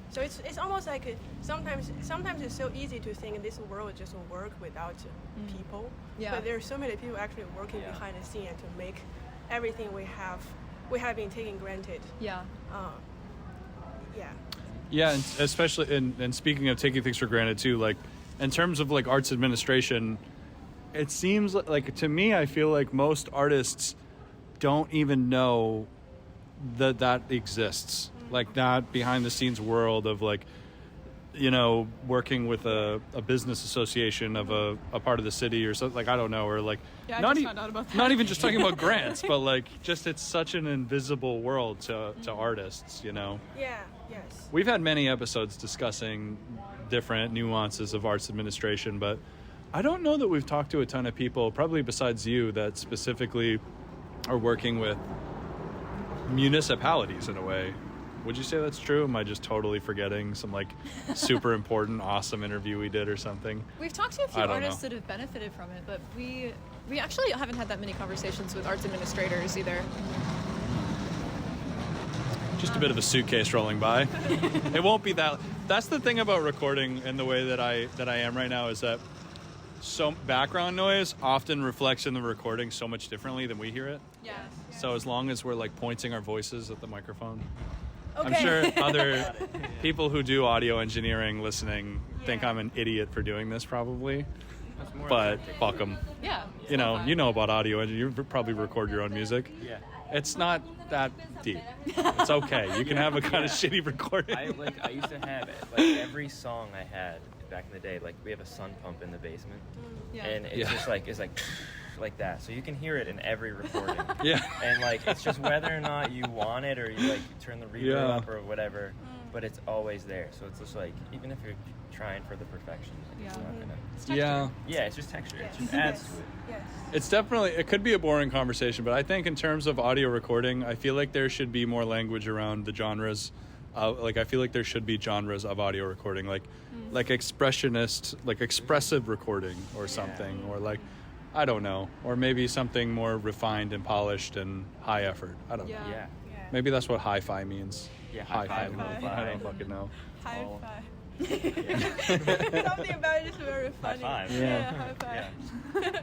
So it's almost like sometimes it's so easy to think this world just will work without people. Yeah. But there's so many people actually working behind the scene to make everything we have been taken granted. Yeah. Yeah. Yeah, and especially and speaking of taking things for granted too, like in terms of like arts administration, it seems like to me, I feel like most artists don't even know that exists. like that behind the scenes world of like, you know, working with a business association of a part of the city or something, like, I don't know, or like, I just found out about that. not even just talking about grants, but like, just it's such an invisible world to artists, you know? Yeah, yes. We've had many episodes discussing different nuances of arts administration, but I don't know that we've talked to a ton of people, probably besides you, that specifically are working with municipalities in a way. Would you say that's true? Am I just totally forgetting some like super important, awesome interview we did or something? We've talked to a few artists that have benefited from it, but we actually haven't had that many conversations with arts administrators either. Just a bit of a suitcase rolling by. It won't be that. That's the thing about recording in the way that I am right now, is that so background noise often reflects in the recording so much differently than we hear it. Yeah. So as long as we're like pointing our voices at the microphone. Okay. I'm sure other people who do audio engineering listening think I'm an idiot for doing this probably, but fuck them. Yeah. You know about audio engineering. You probably record your own music. Yeah. It's not that deep. It's okay. You can have a kind of shitty recording. I used to have it. Like every song I had back in the day, like we have a sun pump in the basement, and it's just like like that, so you can hear it in every recording. And like it's just whether or not you want it or you like turn the reverb up or whatever, but it's always there. So it's just like, even if you're trying for the perfection, like, it's not gonna. It's just texture. It just adds to it. Yes. It's definitely, it could be a boring conversation, but I think in terms of audio recording, I feel like there should be more language around the genres. Like I feel like there should be genres of audio recording, like expressionist, like expressive recording or something, or like, I don't know, or maybe something more refined and polished and high effort. I don't know. Yeah. Maybe that's what hi-fi means. Yeah. Hi-fi. I don't fucking know. High five. Something about it is very funny. High five. High five. Yeah.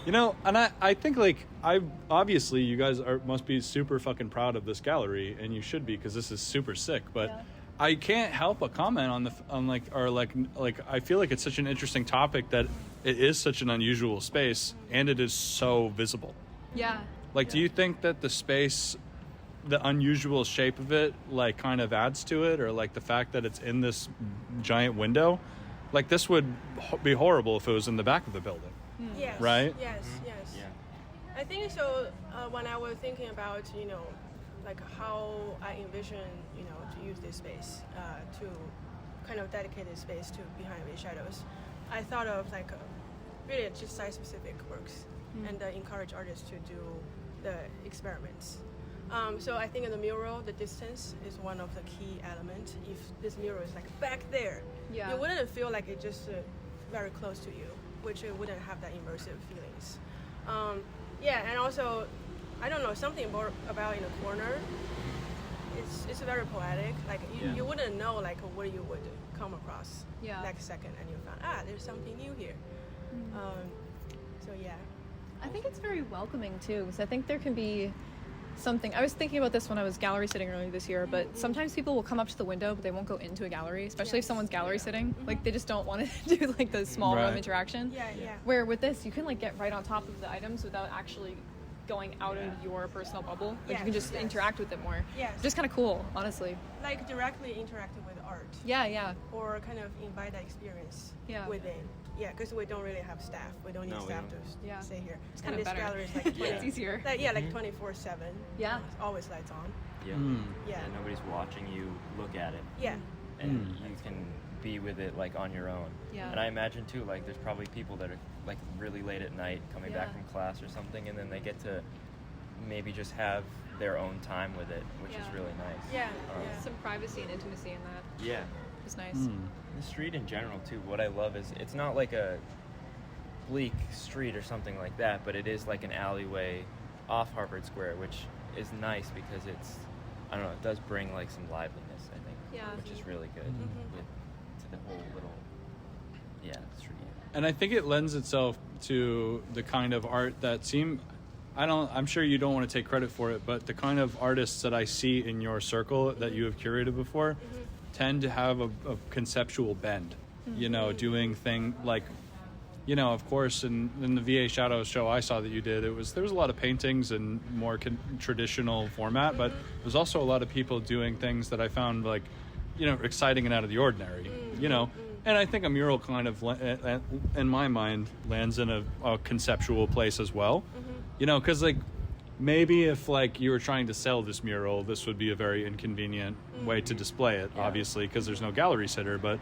You know, and I think like obviously you guys must be super fucking proud of this gallery, and you should be, because this is super sick. But I can't help but comment on I feel like it's such an interesting topic that it is such an unusual space, and it is so visible. Yeah. Like, do you think that the space, the unusual shape of it, like kind of adds to it, or like the fact that it's in this giant window? Like, this would be horrible if it was in the back of the building. Yes. Right? Yes. Yeah. I think so. When I was thinking about, like how I envision, to use this space, to kind of dedicate this space to Behind the Shadows, I thought of like really just site-specific works, and encourage artists to do the experiments. So I think in the mural, the distance is one of the key elements. If this mural is like back there, you wouldn't feel like it's just very close to you, which it wouldn't have that immersive feelings. And also, I don't know, something more about in the corner. It's very poetic. Like you wouldn't know like what you would come across next second, and you found there's something new here. I think it's very welcoming too, because I think there can be something. I was thinking about this when I was gallery sitting earlier this year, but sometimes people will come up to the window, but they won't go into a gallery, especially if someone's gallery sitting. Like they just don't want to do like the small room interaction. Where with this, you can like get right on top of the items without actually going out of your personal bubble. Like you can just interact with it more. Just kind of cool, honestly. Like directly interacting with art. Or kind of invite that experience within. Because we don't really have staff. We don't need staff to stay here. It's kind of better. Gallery is like it's easier. Like 24/7. Yeah. It's always lights on. And nobody's watching you look at it. And you can be with it like on your own. And I imagine too, like there's probably people that are like really late at night coming back from class or something, and then they get to maybe just have their own time with it, which is really nice. Some privacy and intimacy in that. Yeah. It's nice. The street in general too, what I love is it's not like a bleak street or something like that, but it is like an alleyway off Harvard Square, which is nice because it's, I don't know, it does bring like some liveliness, I think, which is really good to the whole little street. And I think it lends itself to the kind of art that I'm sure you don't want to take credit for it, but the kind of artists that I see in your circle that you have curated before tend to have a conceptual bend, doing thing like of course, in the VA Shadows show I saw that you did, there was a lot of paintings and more traditional format, but there was also a lot of people doing things that I found like, exciting and out of the ordinary, And I think a mural kind of, in my mind, lands in a conceptual place as well, because like maybe if like you were trying to sell this mural, this would be a very inconvenient way to display it, obviously, because there's no gallery sitter. But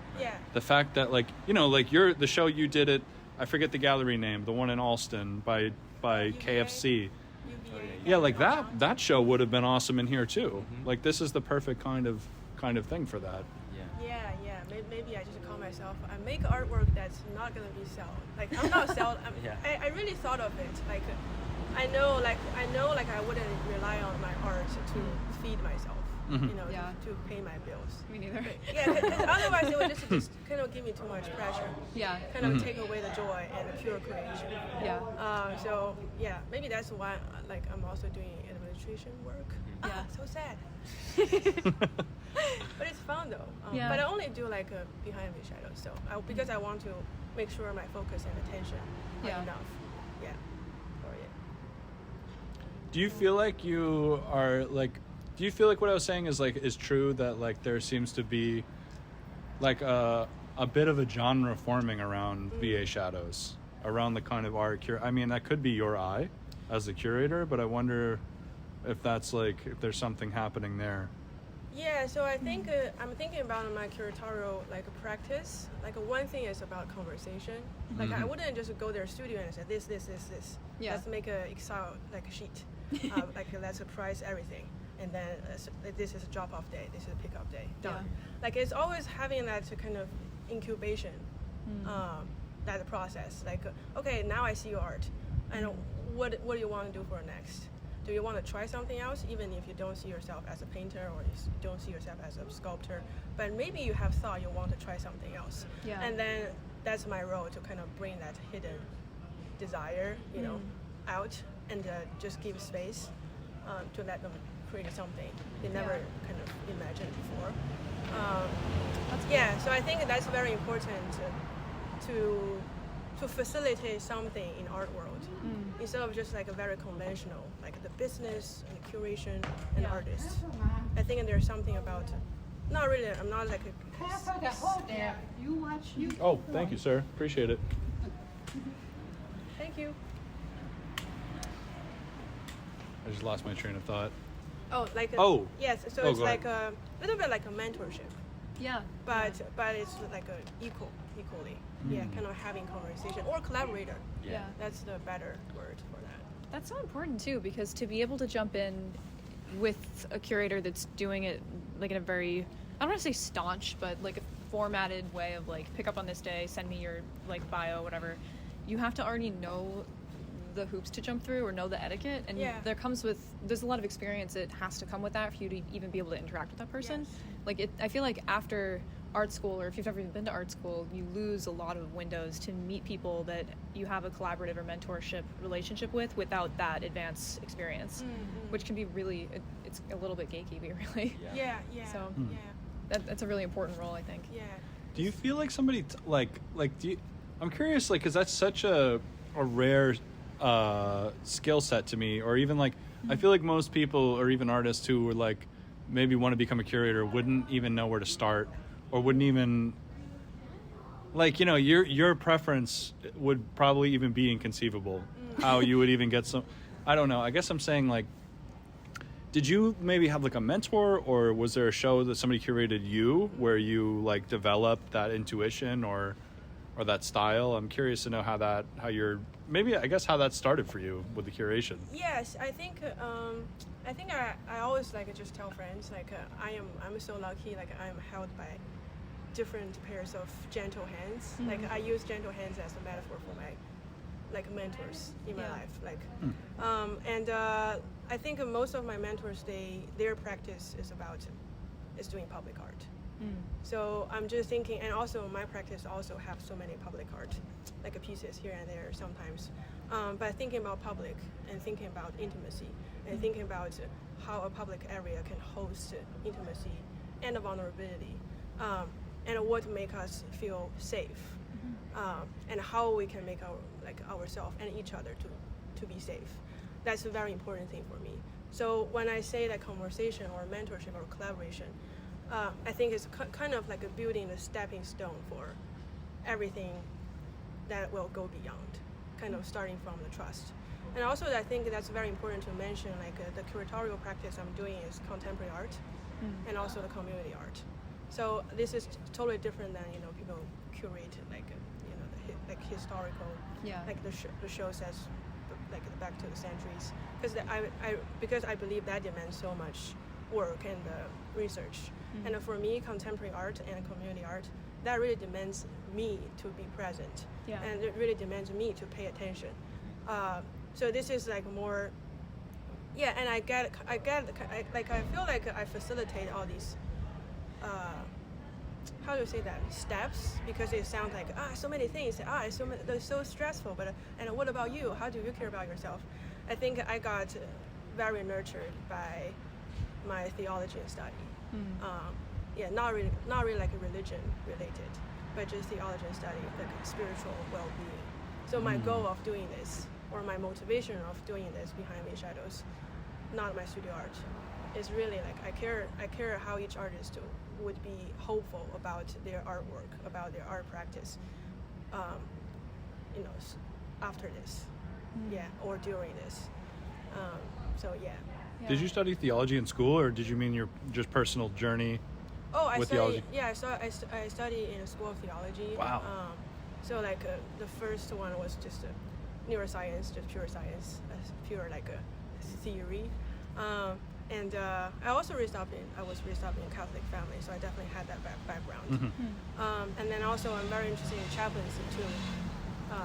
the fact that like, like the show you did it, I forget the gallery name, the one in Alston by KFC. Yeah, like that show would have been awesome in here too. Like this is the perfect kind of thing for that. Yeah. Maybe I just call myself. I make artwork that's not gonna be sold. Like I'm not sold. I really thought of it. Like I know I wouldn't rely on my art to feed myself. To pay my bills. Me neither. Because otherwise it would just kind of give me too much pressure. Yeah. Kind of take away the joy and the pure creation. Yeah. So maybe that's why I'm also doing administration work. Yeah. So sad. But it's fun though. But I only do behind the shadows. So because I want to make sure my focus and attention are enough. Yeah. For it. Do you feel like you are like? Do you feel like what I was saying is true, that like there seems to be like a bit of a genre forming around VA Shadows, around the kind of art I mean, that could be your eye as the curator, but I wonder if that's if there's something happening there. Yeah, so I think I'm thinking about my curatorial practice. One thing is about conversation. I wouldn't just go to their studio and say this. Yeah. Let's make a Excel sheet. Let's price everything. And then this is a drop-off day, this is a pick-up day, done. Yeah. It's always having that kind of incubation, that process. Okay, now I see your art, and what do you want to do for next? Do you want to try something else, even if you don't see yourself as a painter or you don't see yourself as a sculptor, but maybe you have thought you want to try something else. Yeah. And then that's my role, to kind of bring that hidden desire, out, and just give space to let them create something they never kind of imagined before. So I think that's very important to facilitate something in art world, instead of just a very conventional, the business and the curation and artists. I think there's something about, not really, I'm not Oh, thank you, sir. Appreciate it. Thank you. I just lost my train of thought. Yes, so it's a little bit like a mentorship. Yeah. But it's equally. Yeah, kind of having conversation or collaborator. Yeah. That's the better word for that. That's so important too, because to be able to jump in with a curator that's doing it in a very, I don't want to say staunch, but a formatted way of pick up on this day, send me your bio, whatever. You have to already know the hoops to jump through or know the etiquette, and there's a lot of experience that has to come with that for you to even be able to interact with that person. Yes. I feel like after art school, or if you've ever even been to art school, you lose a lot of windows to meet people that you have a collaborative or mentorship relationship with without that advanced experience, which can be really, it's a little bit gatekeepy, really. Yeah. So that's a really important role, I think. Yeah. Do you feel like somebody I'm curious, because that's such a rare skill set to me, or even I feel like most people, or even artists who were maybe want to become a curator, wouldn't even know where to start, or wouldn't even your preference would probably even be inconceivable. How you would even get some, I don't know, I guess I'm saying did you maybe have a mentor, or was there a show that somebody curated you where you developed that intuition or that style? I'm curious to know how that started for you with the curation. Yes, I think I always just tell friends I'm so lucky, I'm held by different pairs of gentle hands. I use gentle hands as a metaphor for my mentors in my life. And I think most of my mentors, their practice is doing public art. So I'm just thinking, and also my practice also have so many public art, pieces here and there sometimes. But thinking about public and thinking about intimacy and thinking about how a public area can host intimacy and vulnerability. and what make us feel safe, and how we can make ourselves and each other to be safe. That's a very important thing for me. So when I say that conversation or mentorship or collaboration, I think it's kind of like building a stepping stone for everything that will go beyond, kind of starting from the trust. And also I think that's very important to mention, like the curatorial practice I'm doing is contemporary art and also the community art. So this is totally different than, people curate the historical, like the show says, like back to the centuries, because I believe that demands so much work and research. And for me, contemporary art and community art, that really demands me to be present, and it really demands me to pay attention. So this is like more, and I feel like I facilitate all these, how do you say that, steps, because it sounds like so many things, it's so stressful, but and what about you? How do you care about yourself? I think I got very nurtured by my theology study. Not really like religion related, but just theology study, like spiritual well-being. So my goal of doing this, or my motivation of doing this behind these shadows, not my studio art, is really like I care how each artist would be hopeful about their artwork, about their art practice, after this, or during this. Did you study theology in school, or did you mean your just personal journey? Theology? Yeah, I studied in a school of theology. Wow. So like the first one was just neuroscience, just pure science, pure like a theory. And I was raised up in a Catholic family, so I definitely had that background. And then also I'm very interested in chaplaincy too.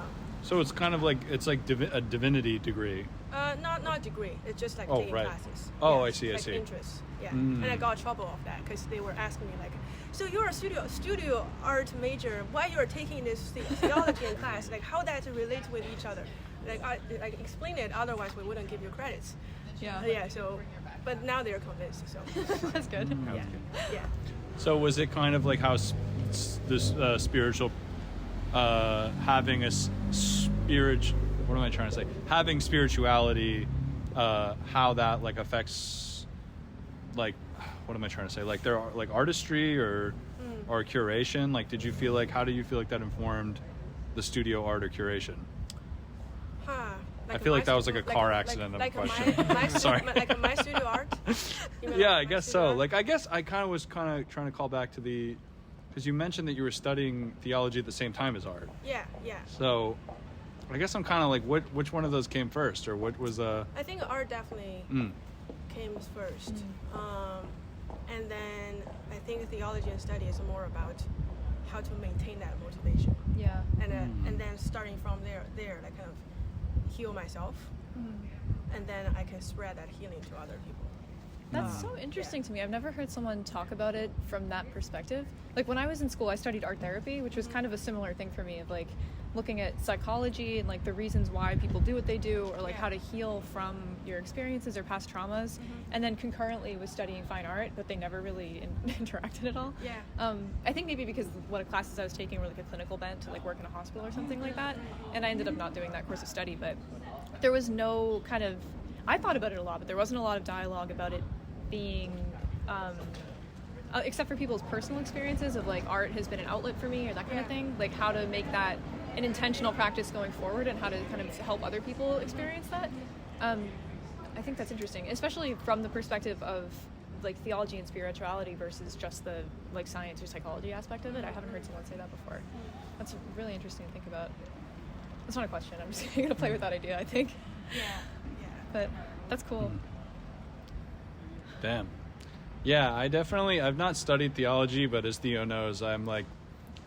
So it's kind of like a divinity degree. Not degree. It's just like taking classes. I see. I see. Interests. Yeah. And I got in trouble of that because they were asking me like, so you're a studio art major. Why you're taking this theology in class? Like how that relates with each other? Like explain it. Otherwise we wouldn't give you credits. Yeah. So, but now they're convinced. So that's good. Yeah. So was it kind of like how this spiritual, having a spiritual, what am I trying to say? Having spirituality, how that like affects, like, what am I trying to say? Like there are like artistry or curation. Like, how do you feel like that informed the studio art or curation? Like I feel like that was like a car accident of a question. Sorry. Like my studio art? Yeah, I guess so. Art? Like, I guess I was trying to call back to because you mentioned that you were studying theology at the same time as art. Yeah. So, I guess I'm kind of like, which one of those came first, or what was I think art definitely came first. And then I think theology and study is more about how to maintain that motivation. Yeah. And then starting from there, like kind of heal myself, and then I can spread that healing to other people. That's so interesting to me. I've never heard someone talk about it from that perspective. Like when I was in school, I studied art therapy, which was kind of a similar thing for me, of like looking at psychology and like the reasons why people do what they do, or like how to heal from your experiences or past traumas. And then concurrently was studying fine art, but they never really interacted at all. I think maybe because what classes I was taking were like a clinical bent to like work in a hospital or something like that, and I ended up not doing that course of study. But there was no kind of, I thought about it a lot, but there wasn't a lot of dialogue about it being except for people's personal experiences of like art has been an outlet for me or that kind of thing, like how to make that an intentional practice going forward and how to kind of help other people experience that. I think that's interesting, especially from the perspective of like theology and spirituality versus just the like science or psychology aspect of it. I haven't heard someone say that before. That's really interesting to think about. That's not a question. I'm just going to play with that idea, I think. But that's cool. Damn. Yeah, I've not studied theology, but as Theo knows, I'm like,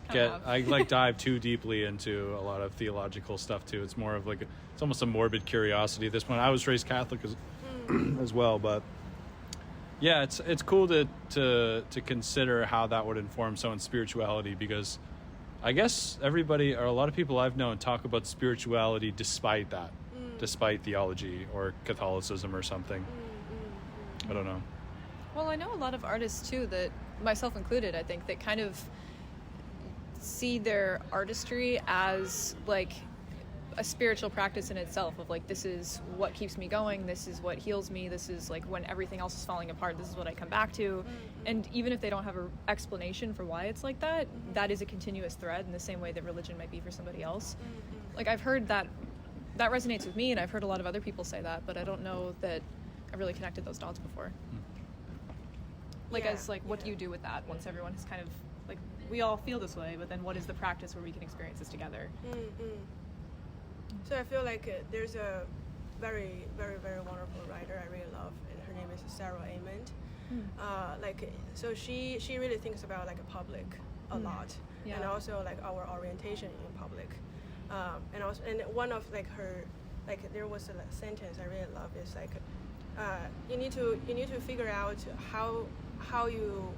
I like dive too deeply into a lot of theological stuff too. It's more of like, it's almost a morbid curiosity at this point. I was raised Catholic as well, but yeah, it's cool to consider how that would inform someone's spirituality, because I guess everybody, or a lot of people I've known, talk about spirituality despite that, despite theology or Catholicism or something. I don't know. Well, I know a lot of artists too, that myself included, I think, that kind of see their artistry as like a spiritual practice in itself of like, this is what keeps me going, this is what heals me, this is like when everything else is falling apart, this is what I come back to. And even if they don't have an explanation for why it's like that, that is a continuous thread in the same way that religion might be for somebody else. Like I've heard that resonates with me, and I've heard a lot of other people say that, but I don't know that I really connected those dots before. Like as like, what do you do with that once everyone has kind of like, we all feel this way, but then what is the practice where we can experience this together? So I feel like there's a very, very, very wonderful writer I really love, and her name is Sarah Amond. So she really thinks about like a public a lot, and also like our orientation in public, and one of like her, like there was a sentence I really love is like, you need to figure out how you,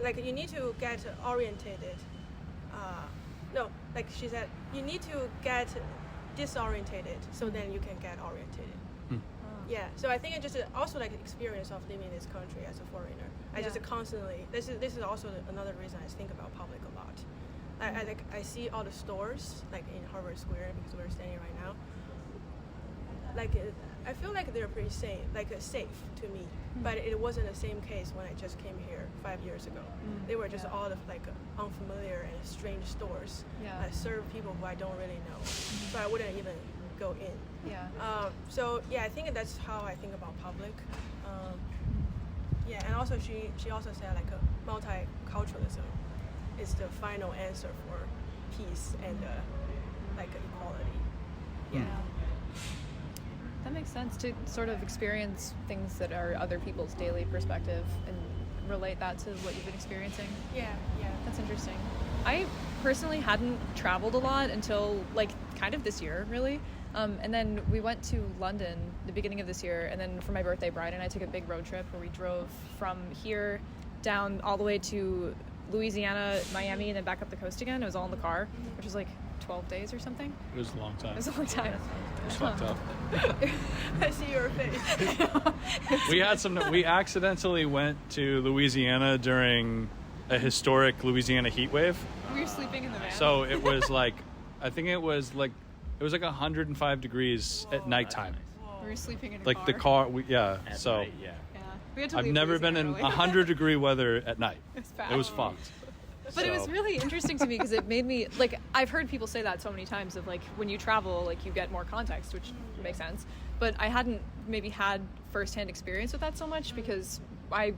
like you need to get orientated. No, like she said, you need to get disorientated so then you can get orientated. Yeah, so I think it just also like experience of living in this country as a foreigner. I just constantly, this is also another reason I think about public a lot. I see all the stores like in Harvard Square, because we're standing right now. Like I feel like they're pretty safe, safe to me. But it wasn't the same case when I just came here 5 years ago. They were just all of like unfamiliar and strange stores that serve people who I don't really know. So I wouldn't even go in. So I think that's how I think about public. And also she also said like multiculturalism is the final answer for peace and like equality. That makes sense, to sort of experience things that are other people's daily perspective and relate that to what you've been experiencing. That's interesting. I personally hadn't traveled a lot until like kind of this year, really. And then we went to London the beginning of this year, and then for my birthday, Brian and I took a big road trip where we drove from here down all the way to Louisiana, Miami, and then back up the coast again. It was all in the car, which was like 12 days or something. It was a long time. It was a long time. It was fucked up. I see your face. We accidentally went to Louisiana during a historic Louisiana heat wave. We were sleeping in the van. So it was like, I think it was like 105 degrees at nighttime. We were sleeping in a like car. the car, At night, We had to I've leave never been in early. 100-degree weather at night. Bad. It was fucked. But it was really interesting to me because it made me, like, I've heard people say that so many times of, like, when you travel, like, you get more context, which makes sense. But I hadn't maybe had firsthand experience with that so much because I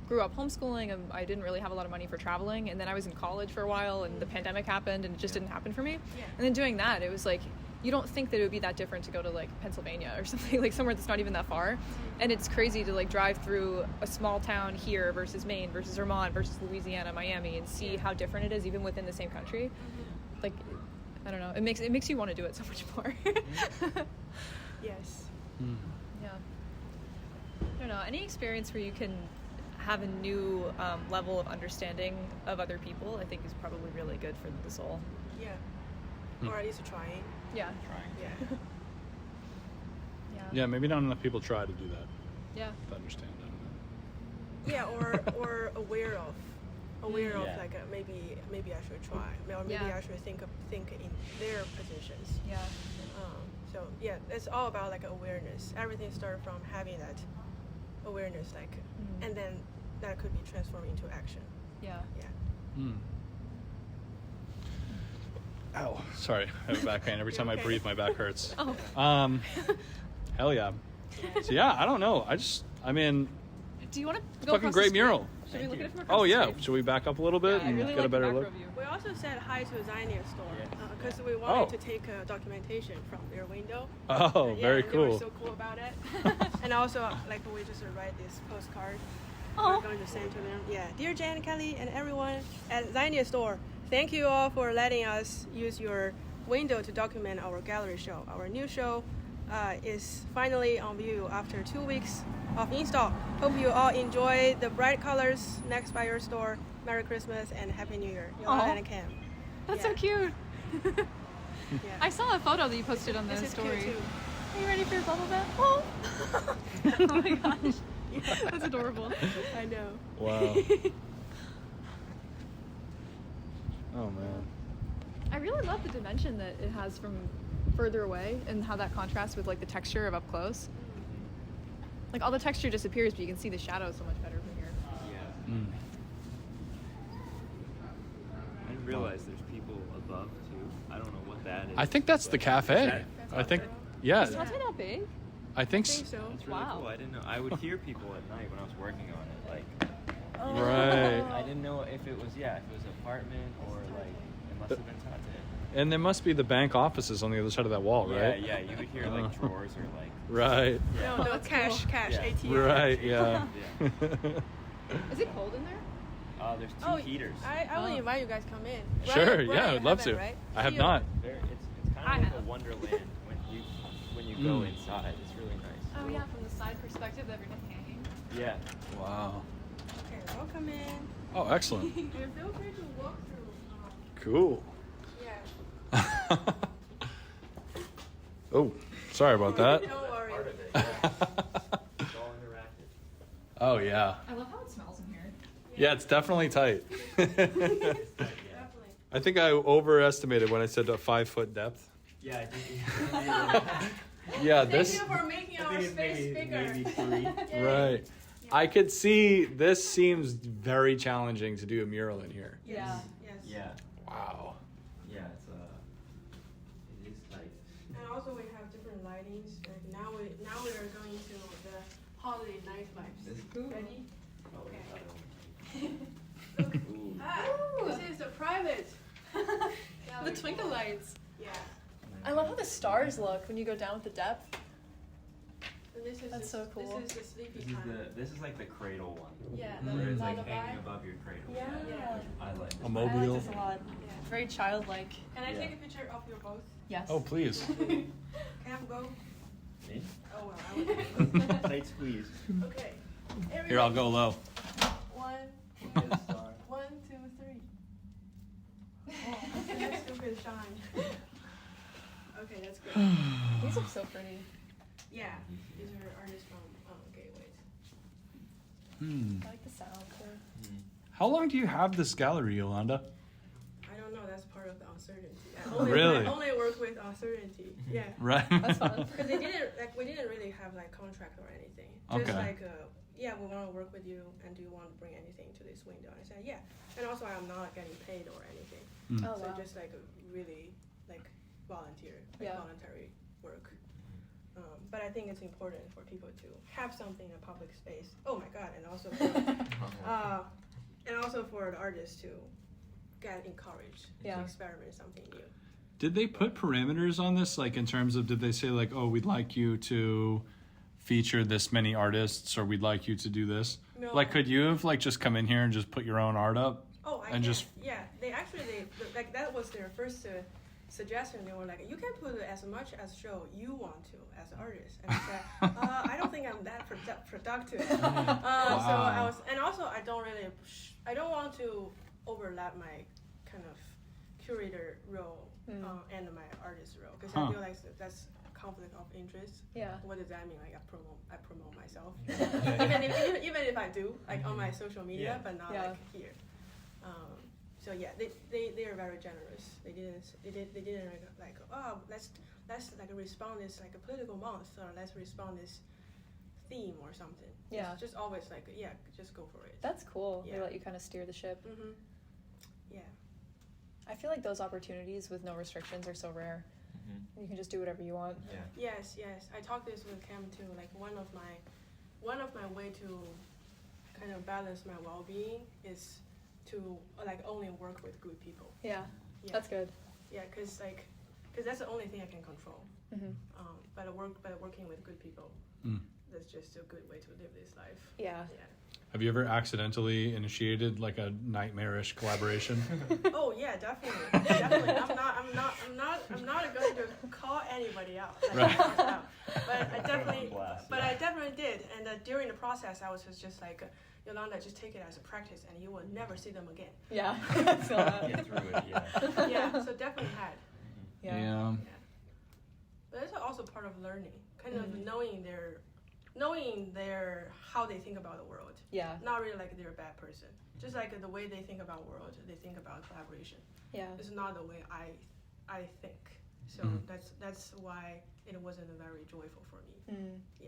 grew up homeschooling and I didn't really have a lot of money for traveling. And then I was in college for a while and the pandemic happened and it just didn't happen for me. And then doing that, it was like, you don't think that it would be that different to go to like Pennsylvania or something, like somewhere that's not even that far. And it's crazy to like drive through a small town here versus Maine versus Vermont versus Louisiana, Miami, and see how different it is even within the same country. Like, I don't know, it makes you want to do it so much more. Yes. Yeah. I don't know, any experience where you can have a new level of understanding of other people, I think is probably really good for the soul. Or at least trying. Yeah. Yeah, maybe not enough people try to do that. Yeah. To understand it. Yeah, or aware of like maybe I should try, or maybe I should think in their positions. Yeah. So yeah, it's all about like awareness. Everything started from having that awareness, like, and then that could be transformed into action. Yeah. Ow, sorry, I have a back pain. Every time I breathe, my back hurts. Oh. Hell yeah. So yeah, I don't know. I mean, do you want to go fucking across great the street? mural. Should we look at it from across Oh the yeah, street? should we back up a little bit Yeah, I and really get like a better the look? macro view. We also said hi to Zynia store because we wanted to take a documentation from their window. Oh, very and cool. They were so cool about it. And also, like, we just write this postcard. Oh. We're going to send to them. Yeah, dear Jan, Kelly, and everyone at Zynia store, thank you all for letting us use your window to document our gallery show. Our new show is finally on view after 2 weeks of install. Hope you all enjoy the bright colors next by your store. Merry Christmas and Happy New Year. Yolanda and Cam. That's so cute. Yeah. I saw a photo that you posted on the This is story. cute too. Are you ready for your bubble bath? Oh. Oh my gosh. That's adorable. I know. Wow. Oh man. I really love the dimension that it has from further away and how that contrasts with like the texture of up close. Like all the texture disappears, but you can see the shadows so much better from here. Yeah. Mm. I didn't realize there's people above too. I don't know what that is. I think that's the cafe. I think, Is yeah. Tante that big? I think I think so. It's really Wow. cool. I didn't know. I would hear people at night when I was working on it. Like, Right. I didn't know if it was an apartment or like it must have been Tante. And there must be the bank offices on the other side of that wall, right? Yeah, you would hear like drawers or like. Right. No, that's cash, cool. cash, Yeah. ATM. Right, yeah. Yeah. Is it cold in there? There's two Oh, heaters. I would invite you guys to come in. Sure, Brian, yeah, I'd love haven't, to. right? I have Theo. not. It's kind I of like have. a wonderland when you go inside. It's really nice. Oh yeah, from the side perspective, everything's hanging. Yeah. Wow. Okay, welcome in. Oh, excellent. And feel free to walk through. Cool. Yeah. Oh, sorry about that. Don't worry. Part of it. Yeah. It's all interactive. Oh, yeah. I love how it smells in here. Yeah, it's definitely tight. Definitely. I think I overestimated when I said a 5 foot depth. Yeah, I think. Yeah, Thank this. you for making our space bigger. maybe 3. Right. I could see this seems very challenging to do a mural in here. Yeah. Yes. Yeah. Wow. Yeah, it is tight. And also we have different lightings. Like now we are going to the holiday night vibes. Ready? Oh, Okay. okay. Ooh. This is the private. The twinkle lights. Yeah. I love how the stars look when you go down with the depth. And this is That's so cool. This is the sleepy time. This is like the cradle one. Yeah. Where it's like lullaby. hanging above your cradle. Yeah. I like it. A I like mobile. this a lot. Yeah. Very childlike. Can I Yeah. take a picture of you both? Yes. Oh, please. Can I go? Me? Oh well, I would. Tight squeeze. Okay. Here, I'll go low. 1, 2, Get a star. 1, 2, 3. Oh, that's stupid shine. Okay, that's good. These look so pretty. Yeah, these are artists from Gateways. I like the sound too. How long do you have this gallery, Yolanda? I don't know. That's part of the uncertainty. Really? I only work with uncertainty. Yeah. Right. That's fun. Because we didn't really have like contract or anything. Just Okay. like we want to work with you, and do you want to bring anything to this window? I said yeah. And also I'm not getting paid or anything. Oh So wow. just like a really like voluntary work. But I think it's important for people to have something in a public space. Oh my God! And also for the artists to get encouraged Yeah. to experiment something new. Did they put parameters on this? Like in terms of, did they say like, oh, we'd like you to feature this many artists, or we'd like you to do this? No. Like, could you have like just come in here and just put your own art up? Oh, I And can. just- Yeah, they like that was their first suggestion. They were like, you can put as much as show you want to as an artist. And I said, I don't think I'm that productive. So I was, and also I don't want to overlap my kind of curator role and my artist role, because I feel like that's conflict of interest. Yeah. What does that mean? Like I promote myself, even if I do like on my social media, but not like here. So yeah, they are very generous. They didn't like oh let's like respond this like a political month, or let's respond this theme or something. Yeah. It's just always like just go for it. That's cool. They Yeah. let you kind of steer the ship. Mm-hmm. Yeah. I feel like those opportunities with no restrictions are so rare. You can just do whatever you want. Yeah. Yes. I talked this with Cam too. Like one of my way to kind of balance my well-being is to like only work with good people. Yeah. Yeah. That's good. Yeah, because that's the only thing I can control. Mm-hmm. But working with good people, that's just a good way to live this life. Yeah. Have you ever accidentally initiated like a nightmarish collaboration? Oh yeah, definitely. I'm not going to call anybody out. Like, out. But I definitely did. And during the process, I was just like, Yolanda, just take it as a practice, and you will never see them again. Yeah. I feel that. Get through it, yeah. Yeah. So definitely had. Yeah. But it's also part of learning, kind of knowing their knowing how they think about the world. Yeah. Not really like they're a bad person. Just like the way they think about world, they think about collaboration. Yeah. It's not the way I think. So that's why it wasn't very joyful for me. Yeah.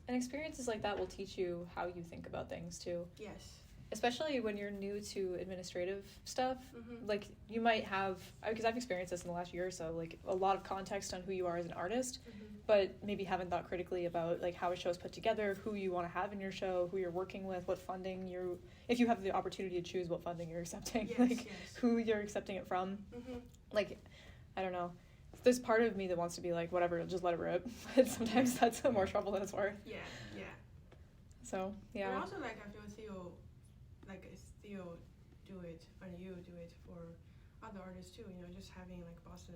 And experiences like that will teach you how you think about things too. Yes. Especially when you're new to administrative stuff. Like you might have, because I've experienced this in the last year or so, like a lot of context on who you are as an artist, but maybe haven't thought critically about like how a show's put together, who you want to have in your show, who you're working with, what funding if you have the opportunity to choose what funding you're accepting, who you're accepting it from. Like, I don't know. There's part of me that wants to be like, whatever, just let it rip. But sometimes that's more trouble than it's worth. Yeah. So, yeah. And also, like, I feel Theo do it, and you do it for other artists too, just having, like, Boston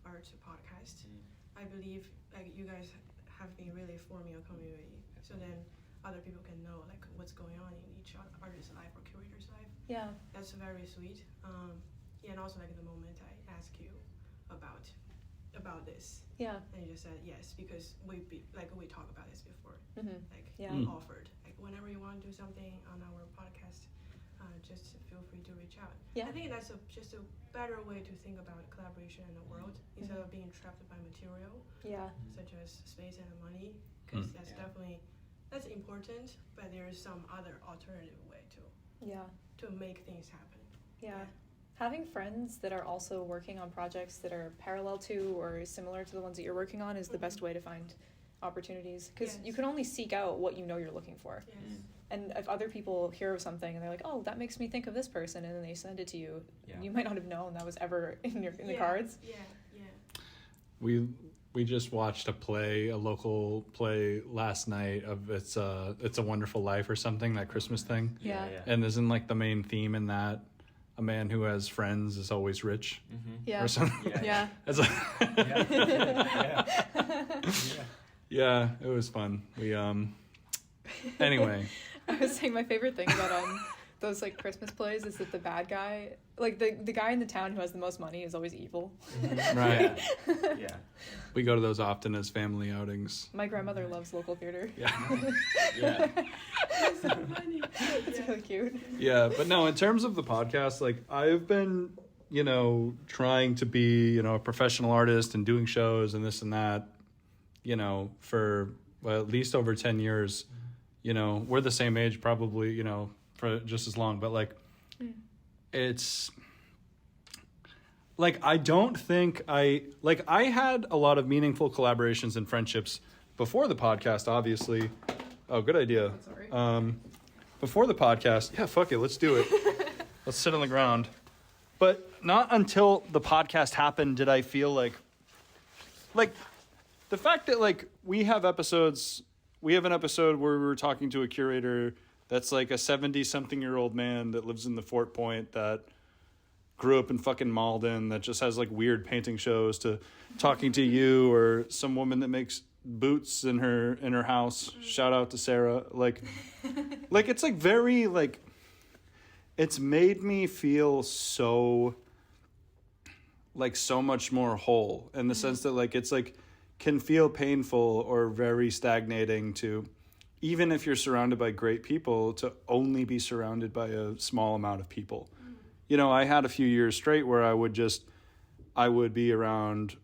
Arts podcast. I believe, like, you guys have been really forming a community, so then other people can know, like, what's going on in each artist's life or curator's life. Yeah. That's very sweet. And also, like, the moment I asked you about this. Yeah. And you just said yes, because we talked about this before. We offered, like, whenever you want to do something on our podcast, just feel free to reach out. Yeah. I think that's just a better way to think about collaboration in the world instead of being trapped by material. Yeah. Such as space and money, because that's important, but there is some other alternative way to make things happen. Yeah. Having friends that are also working on projects that are parallel to or similar to the ones that you're working on is the best way to find opportunities, because you can only seek out what you know you're looking for. Yes. And if other people hear of something and they're like, oh, that makes me think of this person, and then they send it to you, you might not have known that was ever in the cards. We just watched a local play last night of It's a Wonderful Life or something, that Christmas thing. Yeah. And isn't like the main theme in that a man who has friends is always rich? Yeah. Or something. Yeah. Yeah, it was fun. We anyway. I was saying my favorite thing about those like Christmas plays is that the bad guy, like the guy in the town who has the most money, is always evil. Right. Yeah. We go to those often as family outings. My grandmother loves local theater. Yeah. That's so funny. It's really cute. Yeah, but no, in terms of the podcast, like I've been, trying to be, a professional artist and doing shows and this and that, for at least over 10 years. We're the same age probably, for just as long, but like it's like I don't think I had a lot of meaningful collaborations and friendships before the podcast, obviously. Oh, good idea. Sorry. Before the podcast, yeah, fuck it, let's do it. Let's sit on the ground. But not until the podcast happened did I feel like the fact that like we have an episode where we were talking to a curator that's like a 70-something-year-old man that lives in the Fort Point that grew up in fucking Malden, that just has like weird painting shows, to talking to you or some woman that makes boots in her house. Shout out to Sarah. Like it's like very like it's made me feel so much more whole in the sense that like it's like can feel painful or very stagnating to, even if you're surrounded by great people, to only be surrounded by a small amount of people. I had a few years straight where I would be around,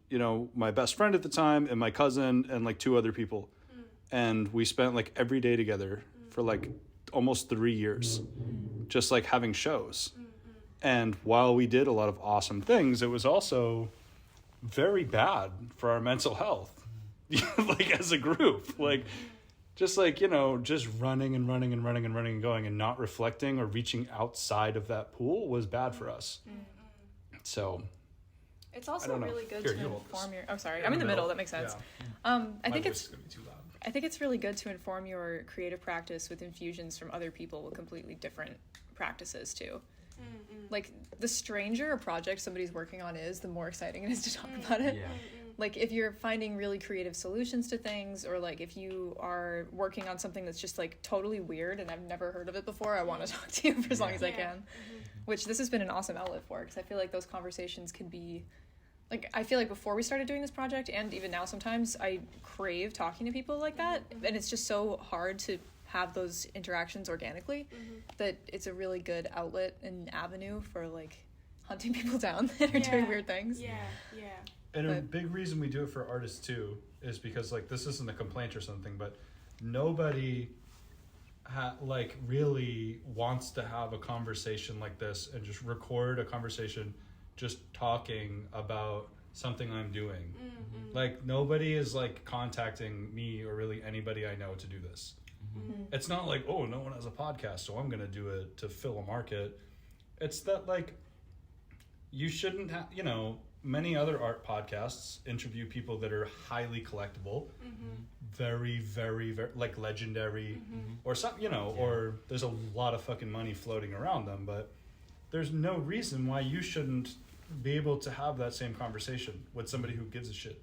my best friend at the time and my cousin and like two other people. And we spent like every day together for like almost 3 years, just like having shows. And while we did a lot of awesome things, it was also very bad for our mental health, like as a group, like just like, just running and going and not reflecting or reaching outside of that pool was bad for us. So it's also really good to inform your, sorry, I'm in the middle. That makes sense. Yeah. I think it's going to be too loud. I think it's really good to inform your creative practice with infusions from other people with completely different practices too. Like the stranger a project somebody's working on is, the more exciting it is to talk about it. Yeah. Like if you're finding really creative solutions to things, or like if you are working on something that's just like totally weird and I've never heard of it before, I want to talk to you for as long as I can. Which this has been an awesome outlet for, because I feel like those conversations can be like I feel like before we started doing this project, and even now sometimes I crave talking to people like that, and it's just so hard to have those interactions organically that it's a really good outlet and avenue for like hunting people down that are doing weird things. And a big reason we do it for artists too is because like this isn't a complaint or something, but nobody like really wants to have a conversation like this and just record a conversation just talking about something I'm doing. Like nobody is like contacting me or really anybody I know to do this. It's not like, oh, no one has a podcast, so I'm gonna do it to fill a market. It's that like you shouldn't have, you know, many other art podcasts interview people that are highly collectible, very, very, very like legendary, or something, you know, or there's a lot of fucking money floating around them, but there's no reason why you shouldn't be able to have that same conversation with somebody who gives a shit.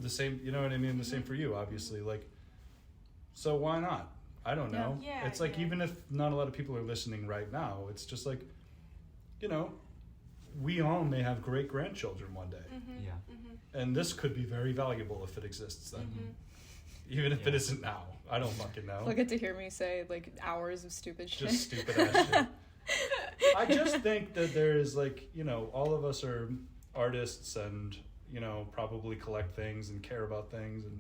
The same, you know what I mean? The same for you, obviously. Like, so why not? I don't know. It's like, even if not a lot of people are listening right now, it's just like, you know, we all may have great grandchildren one day. And this could be very valuable if it exists then. Even if it isn't now. I don't fucking know. They'll get to hear me say like hours of stupid shit. Just stupid ass shit. I just think that there is like, you know, all of us are artists and, you know, probably collect things and care about things, and,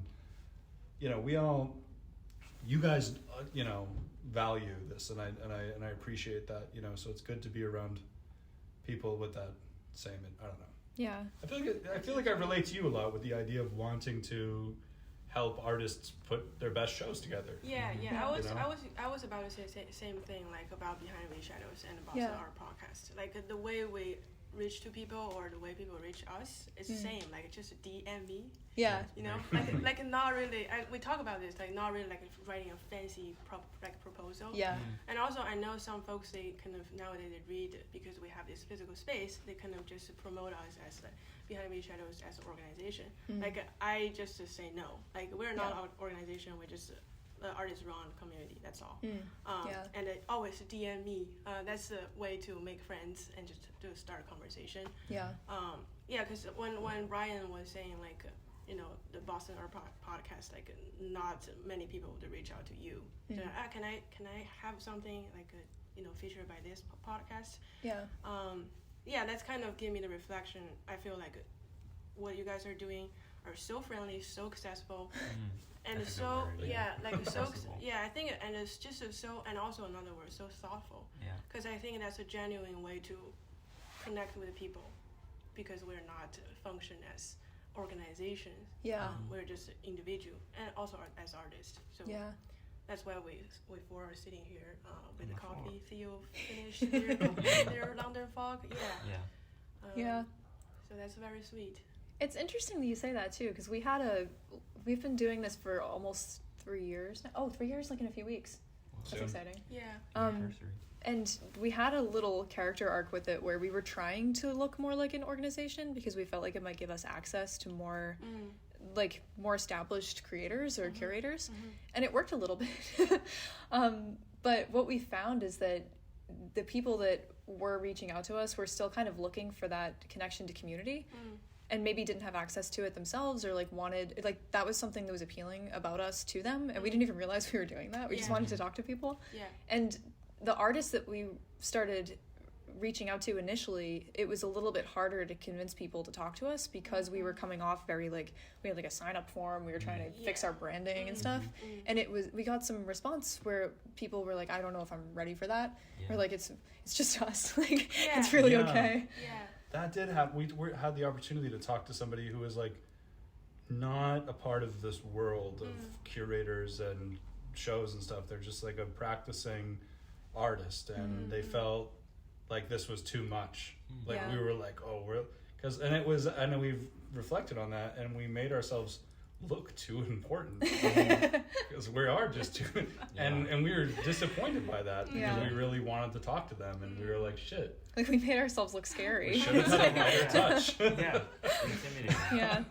you know, we all, you guys, you know, value this, and I appreciate that, you know, so it's good to be around people with that same, I don't know. Yeah. I feel like I relate to you a lot with the idea of wanting to help artists put their best shows together. I was about to say same thing, like about Behind These Shadows and about our podcast. Like the way we reach to people or the way people reach us is the same. Like just DM me. Yeah. You know, like not really. We talk about this, like not really like writing a fancy proposal. Yeah. And also, I know some folks, they kind of nowadays they read, because we have this physical space, they kind of just promote us as like Behind These Shadows as an organization. Like I just say no. Like we're not an organization. We're just the artist-run community. That's all. And they always DM me. That's the way to make friends and just to start a conversation. Because when Brian was saying like, you know, the Boston Art Podcast, like not many people would reach out to you. So, can I have something like featured by this podcast? That's kind of give me the reflection. I feel like what you guys are doing are so friendly, so accessible, and it's so I think, and it's just so, and also another word, so thoughtful. Because I think that's a genuine way to connect with people, because we're not function as organizations. We're just individual, and also as artists. So that's why we four are sitting here with the coffee. Theo finished their London fog. So that's very sweet. It's interesting that you say that too, because we've been doing this for almost 3 years. 3 years, like in a few weeks. That's exciting. And we had a little character arc with it where we were trying to look more like an organization, because we felt like it might give us access to more like more established creators or curators, and it worked a little bit. But what we found is that the people that were reaching out to us were still kind of looking for that connection to community, and maybe didn't have access to it themselves, or like wanted, like that was something that was appealing about us to them, and we didn't even realize we were doing that. We just wanted to talk to people. And the artists that we started reaching out to initially, it was a little bit harder to convince people to talk to us, because we were coming off very like, we had like a sign up form, we were trying to fix our branding and stuff, and we got some response where people were like, I don't know if I'm ready for that, or like it's just us, like it's really okay. That did happen. We had the opportunity to talk to somebody who was like not a part of this world of curators and shows and stuff. They're just like a practicing artist, and they felt like this was too much. Like we were like, and we've reflected on that, and we made ourselves look too important, because we are just too, and we were disappointed by that, because we really wanted to talk to them, and we were like, shit. Like we made ourselves look scary. We should have had a lighter touch. Yeah.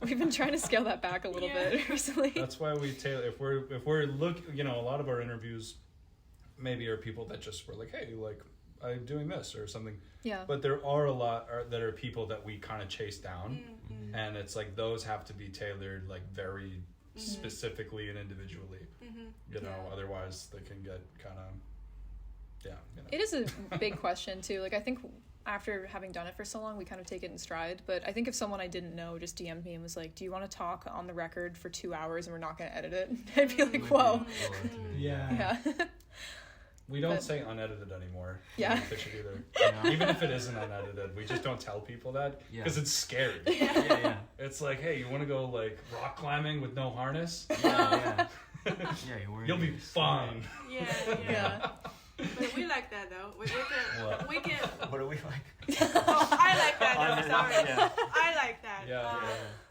We've been trying to scale that back a little bit recently. That's why we tailor. If we're a lot of our interviews maybe are people that just were like, hey, like, I'm doing this or something. Yeah. But there are a lot that are people that we kind of chase down, and it's like those have to be tailored like very specifically and individually. You know, otherwise they can get kind of It is a big question too. Like I think after having done it for so long, we kind of take it in stride. But I think if someone I didn't know just DM'd me and was like, "Do you want to talk on the record for 2 hours and we're not going to edit it?" I'd be like, "Whoa." Yeah. We don't say unedited anymore. Yeah. Even if it isn't unedited, we just don't tell people that because it's scary. It's like, hey, you want to go like rock climbing with no harness? You'll be fine. Yeah. But we like that though. We can. What do we like? Oh, I like that though. Sorry. I like that. Yeah.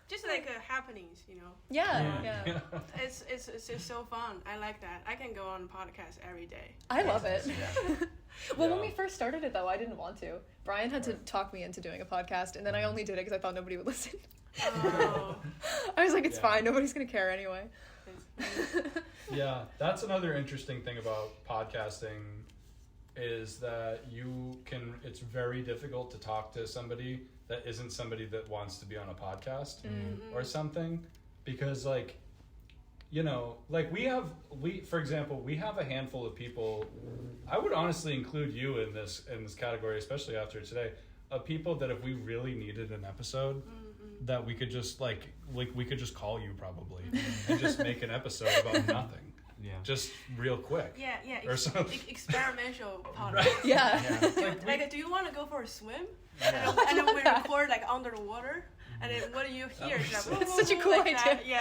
Just like happenings, you know. Yeah. It's just so fun. I like that. I can go on podcast every day. I love it. Well, when we first started it though, I didn't want to. Brian had to talk me into doing a podcast, and then I only did it because I thought nobody would listen. Oh. I was like, it's fine. Nobody's gonna care anyway. Yeah, that's another interesting thing about podcasting is that it's very difficult to talk to somebody that isn't somebody that wants to be on a podcast or something, because like, you know, like for example, we have a handful of people, I would honestly include you in this category, especially after today, of people that if we really needed an episode, that we could just we could just call you probably and just make an episode about nothing. Just real quick. Or experimental podcast. Right. Like, do you want to go for a swim? And then we record like under the water, and then what do you hear? That's such a cool idea.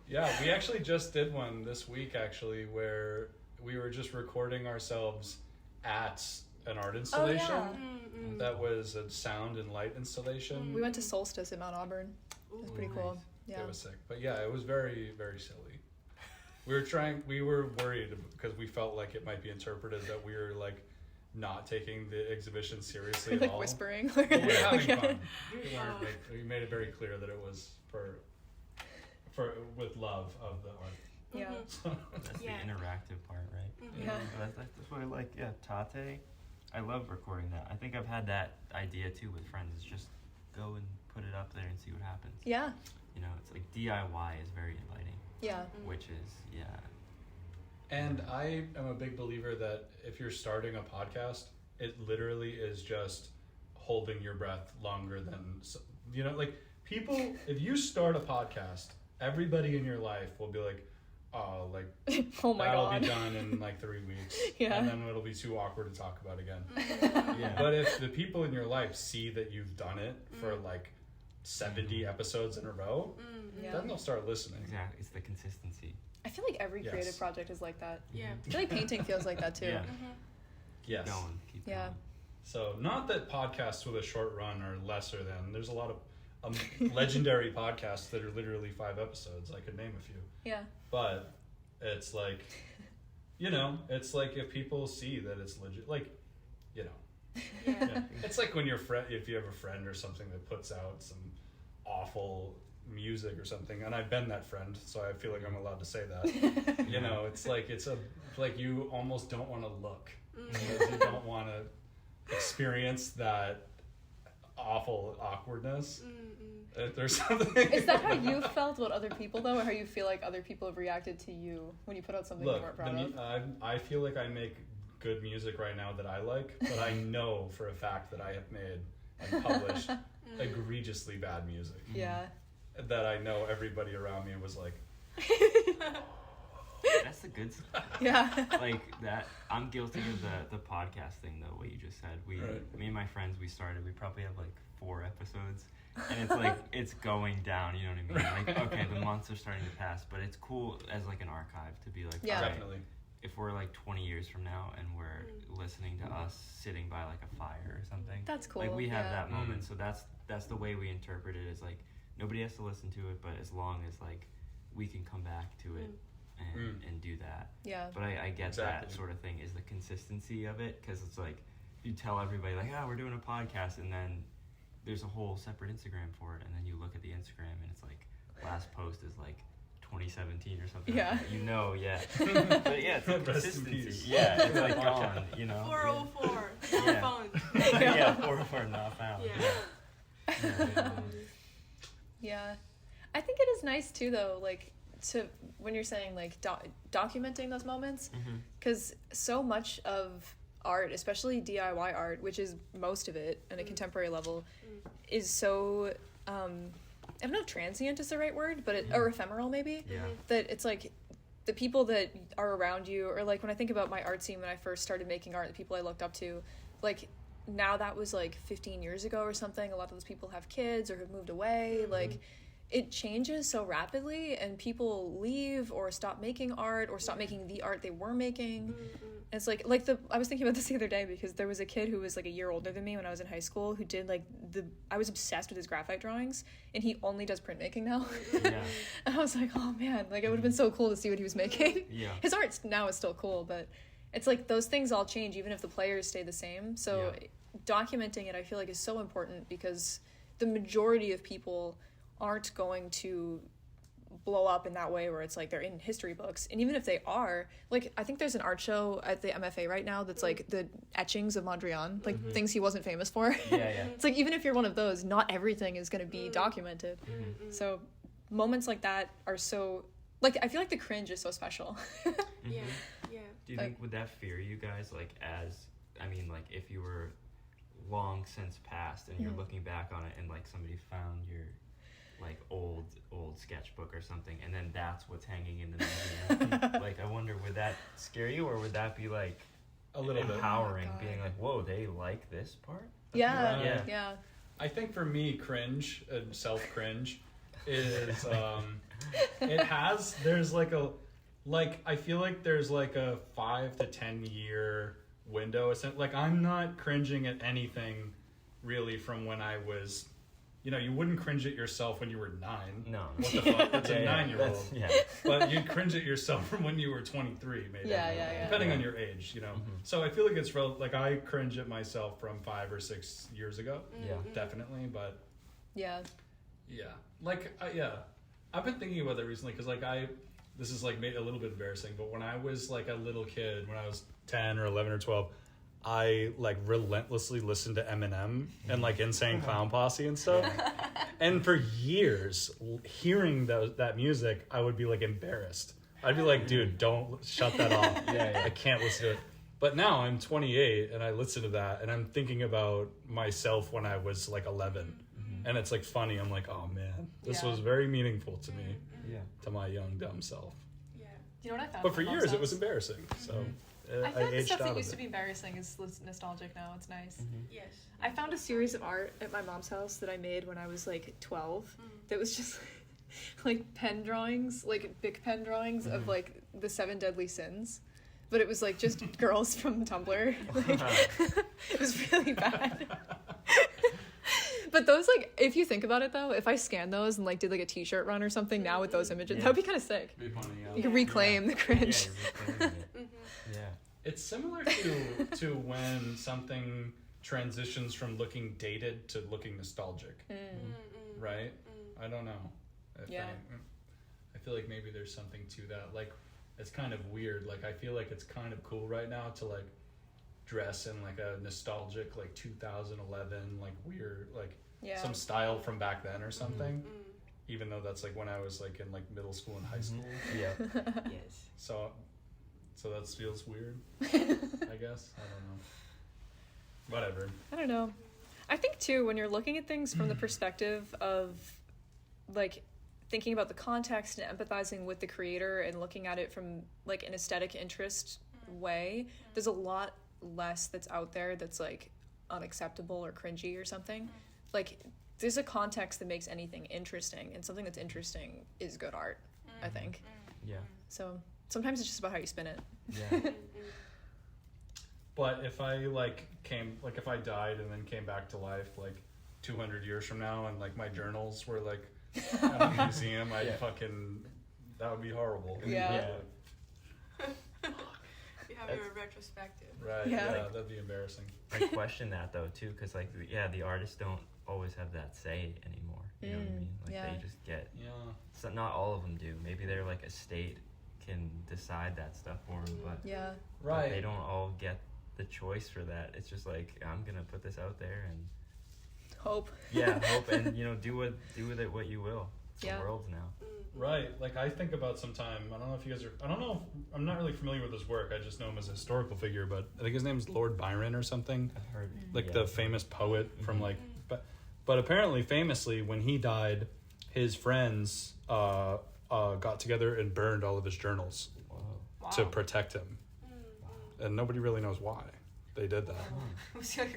Yeah, we actually just did one this week actually where we were just recording ourselves at an art installation. That was a sound and light installation. We went to Solstice in Mount Auburn. It was pretty cool. Yeah. It was sick. But yeah, it was very, very silly. We were worried because we felt like it might be interpreted that we were like not taking the exhibition seriously at all. Like whispering. We were having fun. We made it very clear that it was for with love of the art. Yeah. That's the interactive part, right? Yeah. That's what I like. Yeah, Tate. I love recording that. I think I've had that idea too with friends. Is just go and put it up there and see what happens. Yeah. You know, it's like DIY is very inviting. Yeah. Which is And I am a big believer that if you're starting a podcast, it literally is just holding your breath longer than, you know, like people, if you start a podcast, everybody in your life will be like, oh, like, oh my that'll God. be done in like 3 weeks. And then it'll be too awkward to talk about again. But if the people in your life see that you've done it for like 70 episodes in a row, then they'll start listening. Exactly. It's the consistency. I feel like every creative project is like that. Yeah. I feel like painting feels like that too. Yes. Keep going. So not that podcasts with a short run are lesser than. There's a lot of legendary podcasts that are literally 5 episodes. I could name a few. Yeah. But it's like, you know, it's like if people see that it's legit, like, you know. It's like when if you have a friend or something that puts out some awful music or something, and I've been that friend, so I feel like I'm allowed to say that. You know, it's like you almost don't want to look because you don't want to experience that awful awkwardness. There's something. Is that how you felt about other people though, or how you feel like other people have reacted to you when you put out something you weren't proud of? I feel like I make good music right now that I like, but I know for a fact that I have made and published egregiously bad music. Yeah. That I know everybody around me was like, That's the good stuff. Yeah. Like that, I'm guilty of the podcast thing though, what you just said. Me and my friends, we probably have like 4 episodes. And it's like, it's going down, you know what I mean? Like, okay, the months are starting to pass, but it's cool as like an archive to be like, all right, definitely. If we're like 20 years from now and we're listening to us sitting by like a fire or something. That's cool. Like we have that moment. So that's the way we interpret it, is like, nobody has to listen to it, but as long as like we can come back to it and do that. Yeah. But I get that sort of thing is the consistency of it, because it's like you tell everybody like, we're doing a podcast, and then there's a whole separate Instagram for it, and then you look at the Instagram and it's like last post is like 2017 or something. Yeah. Like that. You know, But yeah, it's the consistency. Yeah, it's like gone, you know. 404. Yeah. Phone. Yeah, 404 not found. Yeah. Yeah. I think it is nice too, though, like, to when you're saying like documenting those moments, because so much of art, especially DIY art, which is most of it at a contemporary level, is so I don't know if transient is the right word, but or ephemeral maybe. That it's like the people that are around you, or like when I think about my art scene when I first started making art, the people I looked up to, like now that was like 15 years ago or something. A lot of those people have kids or have moved away. Like it changes so rapidly, and people leave or stop making art or stop making the art they were making. And it's like I was thinking about this the other day, because there was a kid who was like a year older than me when I was in high school who did like I was obsessed with his graphite drawings, and he only does printmaking now. And I was like, oh man, like it would have been so cool to see what he was making. His art now is still cool, but it's like those things all change even if the players stay the same. So documenting it, I feel like, is so important, because the majority of people aren't going to blow up in that way where it's like they're in history books. And even if they are, like, I think there's an art show at the MFA right now that's like the etchings of Mondrian, like things he wasn't famous for. It's like, even if you're one of those, not everything is going to be documented. So moments like that are so, like, I feel like the cringe is so special. Do you think, would that fear you guys, like, as, I mean, like, if you were long since passed and you're looking back on it and like somebody found your like old sketchbook or something, and then that's what's hanging in the museum? Like, I wonder, would that scare you, or would that be like a little empowering, being like, whoa, they like this part? Yeah. I think for me, cringe and self-cringe is there's I feel like there's like a 5 to 10 year window. Like, I'm not cringing at anything really from when I was, you wouldn't cringe at yourself when you were 9. No. What the fuck? That's a 9-year-old. Yeah. But you'd cringe at yourself from when you were 23, maybe. Depending on your age, So I feel like it's like I cringe at myself from 5 or 6 years ago. Definitely, but like I've been thinking about that recently, because like this is like maybe a little bit embarrassing, but when I was like a little kid, when I was 10 or 11 or 12, I like relentlessly listened to Eminem and like Insane Clown Posse and stuff. And for years, hearing that music, I would be like embarrassed. I'd be like, dude, don't shut that off. I can't listen to it. But now I'm 28 and I listen to that and I'm thinking about myself when I was like 11. And it's like funny. I'm like, oh man, this was very meaningful to me, to my young dumb self. You know what I found? But for years it was embarrassing. So I feel like the stuff that used to be embarrassing is nostalgic now. It's nice. Yes. I found a series of art at my mom's house that I made when I was like 12. That was just like pen drawings, like big pen drawings of like the 7 deadly sins. But it was like just girls from Tumblr. Like, it was really bad. But those, like, if you think about it though, if I scanned those and like did like a t-shirt run or something now with those images, that would be kind of sick. It'd be funny, You could reclaim the cringe. It's similar to when something transitions from looking dated to looking nostalgic, right? I don't know. I feel like maybe there's something to that. Like, it's kind of weird. Like, I feel like it's kind of cool right now to like dress in like a nostalgic, like 2011, like weird, like some style from back then or something. Even though that's like when I was like in like middle school and high school. Yes. So that feels weird, I guess. I don't know. Whatever. I don't know. I think too, when you're looking at things from the perspective of like thinking about the context and empathizing with the creator and looking at it from like an aesthetic interest way, there's a lot less that's out there that's like unacceptable or cringy or something. Like, there's a context that makes anything interesting, and something that's interesting is good art, I think. So sometimes it's just about how you spin it. But if I if I died and then came back to life like 200 years from now and like my journals were like at a museum, that would be horrible. You have your retrospective. Right, that'd be embarrassing. I question that though too, because like the artists don't always have that say anymore. You know what I mean? Like they just get. So not all of them do. Maybe they're like a state can decide that stuff for them, but right. they don't all get the choice for that. It's just like, I'm gonna put this out there and hope. Yeah, hope, and do with it what you will. It's the world now. Right. Like I think about sometime, I don't know if you guys are, I'm not really familiar with his work. I just know him as a historical figure, but I think his name's Lord Byron or something. I've heard. Like the famous poet from like, but apparently famously when he died, his friends got together and burned all of his journals to protect him. And nobody really knows why they did that.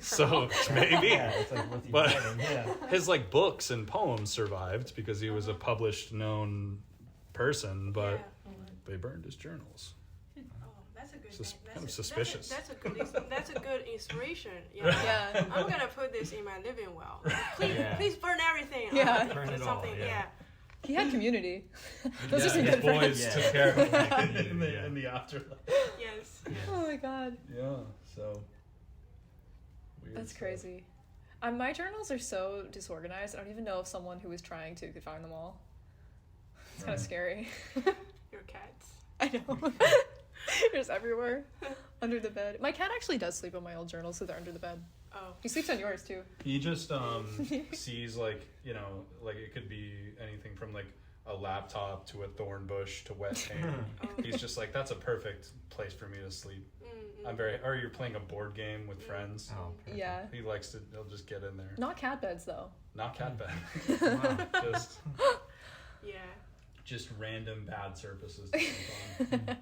So maybe, it's like, what's he but doing? his like books and poems survived because he was a published, known person. But they burned his journals. Oh, that's a good. Kind of suspicious. That's a good inspiration. Yeah. I'm gonna put this in my living will. Please burn everything. Yeah. Burn it something. all, yeah. He had community. Those Yeah, are some his good boys friends. took care of him in the afterlife. Yes. Oh my god. Yeah, so weird That's stuff. crazy. My journals are so disorganized. I don't even know if someone who was trying to could find them all. It's kind of scary. Your cats. I know. They're just everywhere. Under the bed. My cat actually does sleep on my old journals, so they're under the bed. Oh. He sleeps on yours too. He just sees like, you know, like it could be anything from like a laptop to a thorn bush to wet paint. He's just like, that's a perfect place for me to sleep. Or you're playing a board game with friends. Oh, perfect. Yeah. He likes to, he'll just get in there. Not cat beds though. Not cat bed. Wow. Just random bad surfaces to sleep on.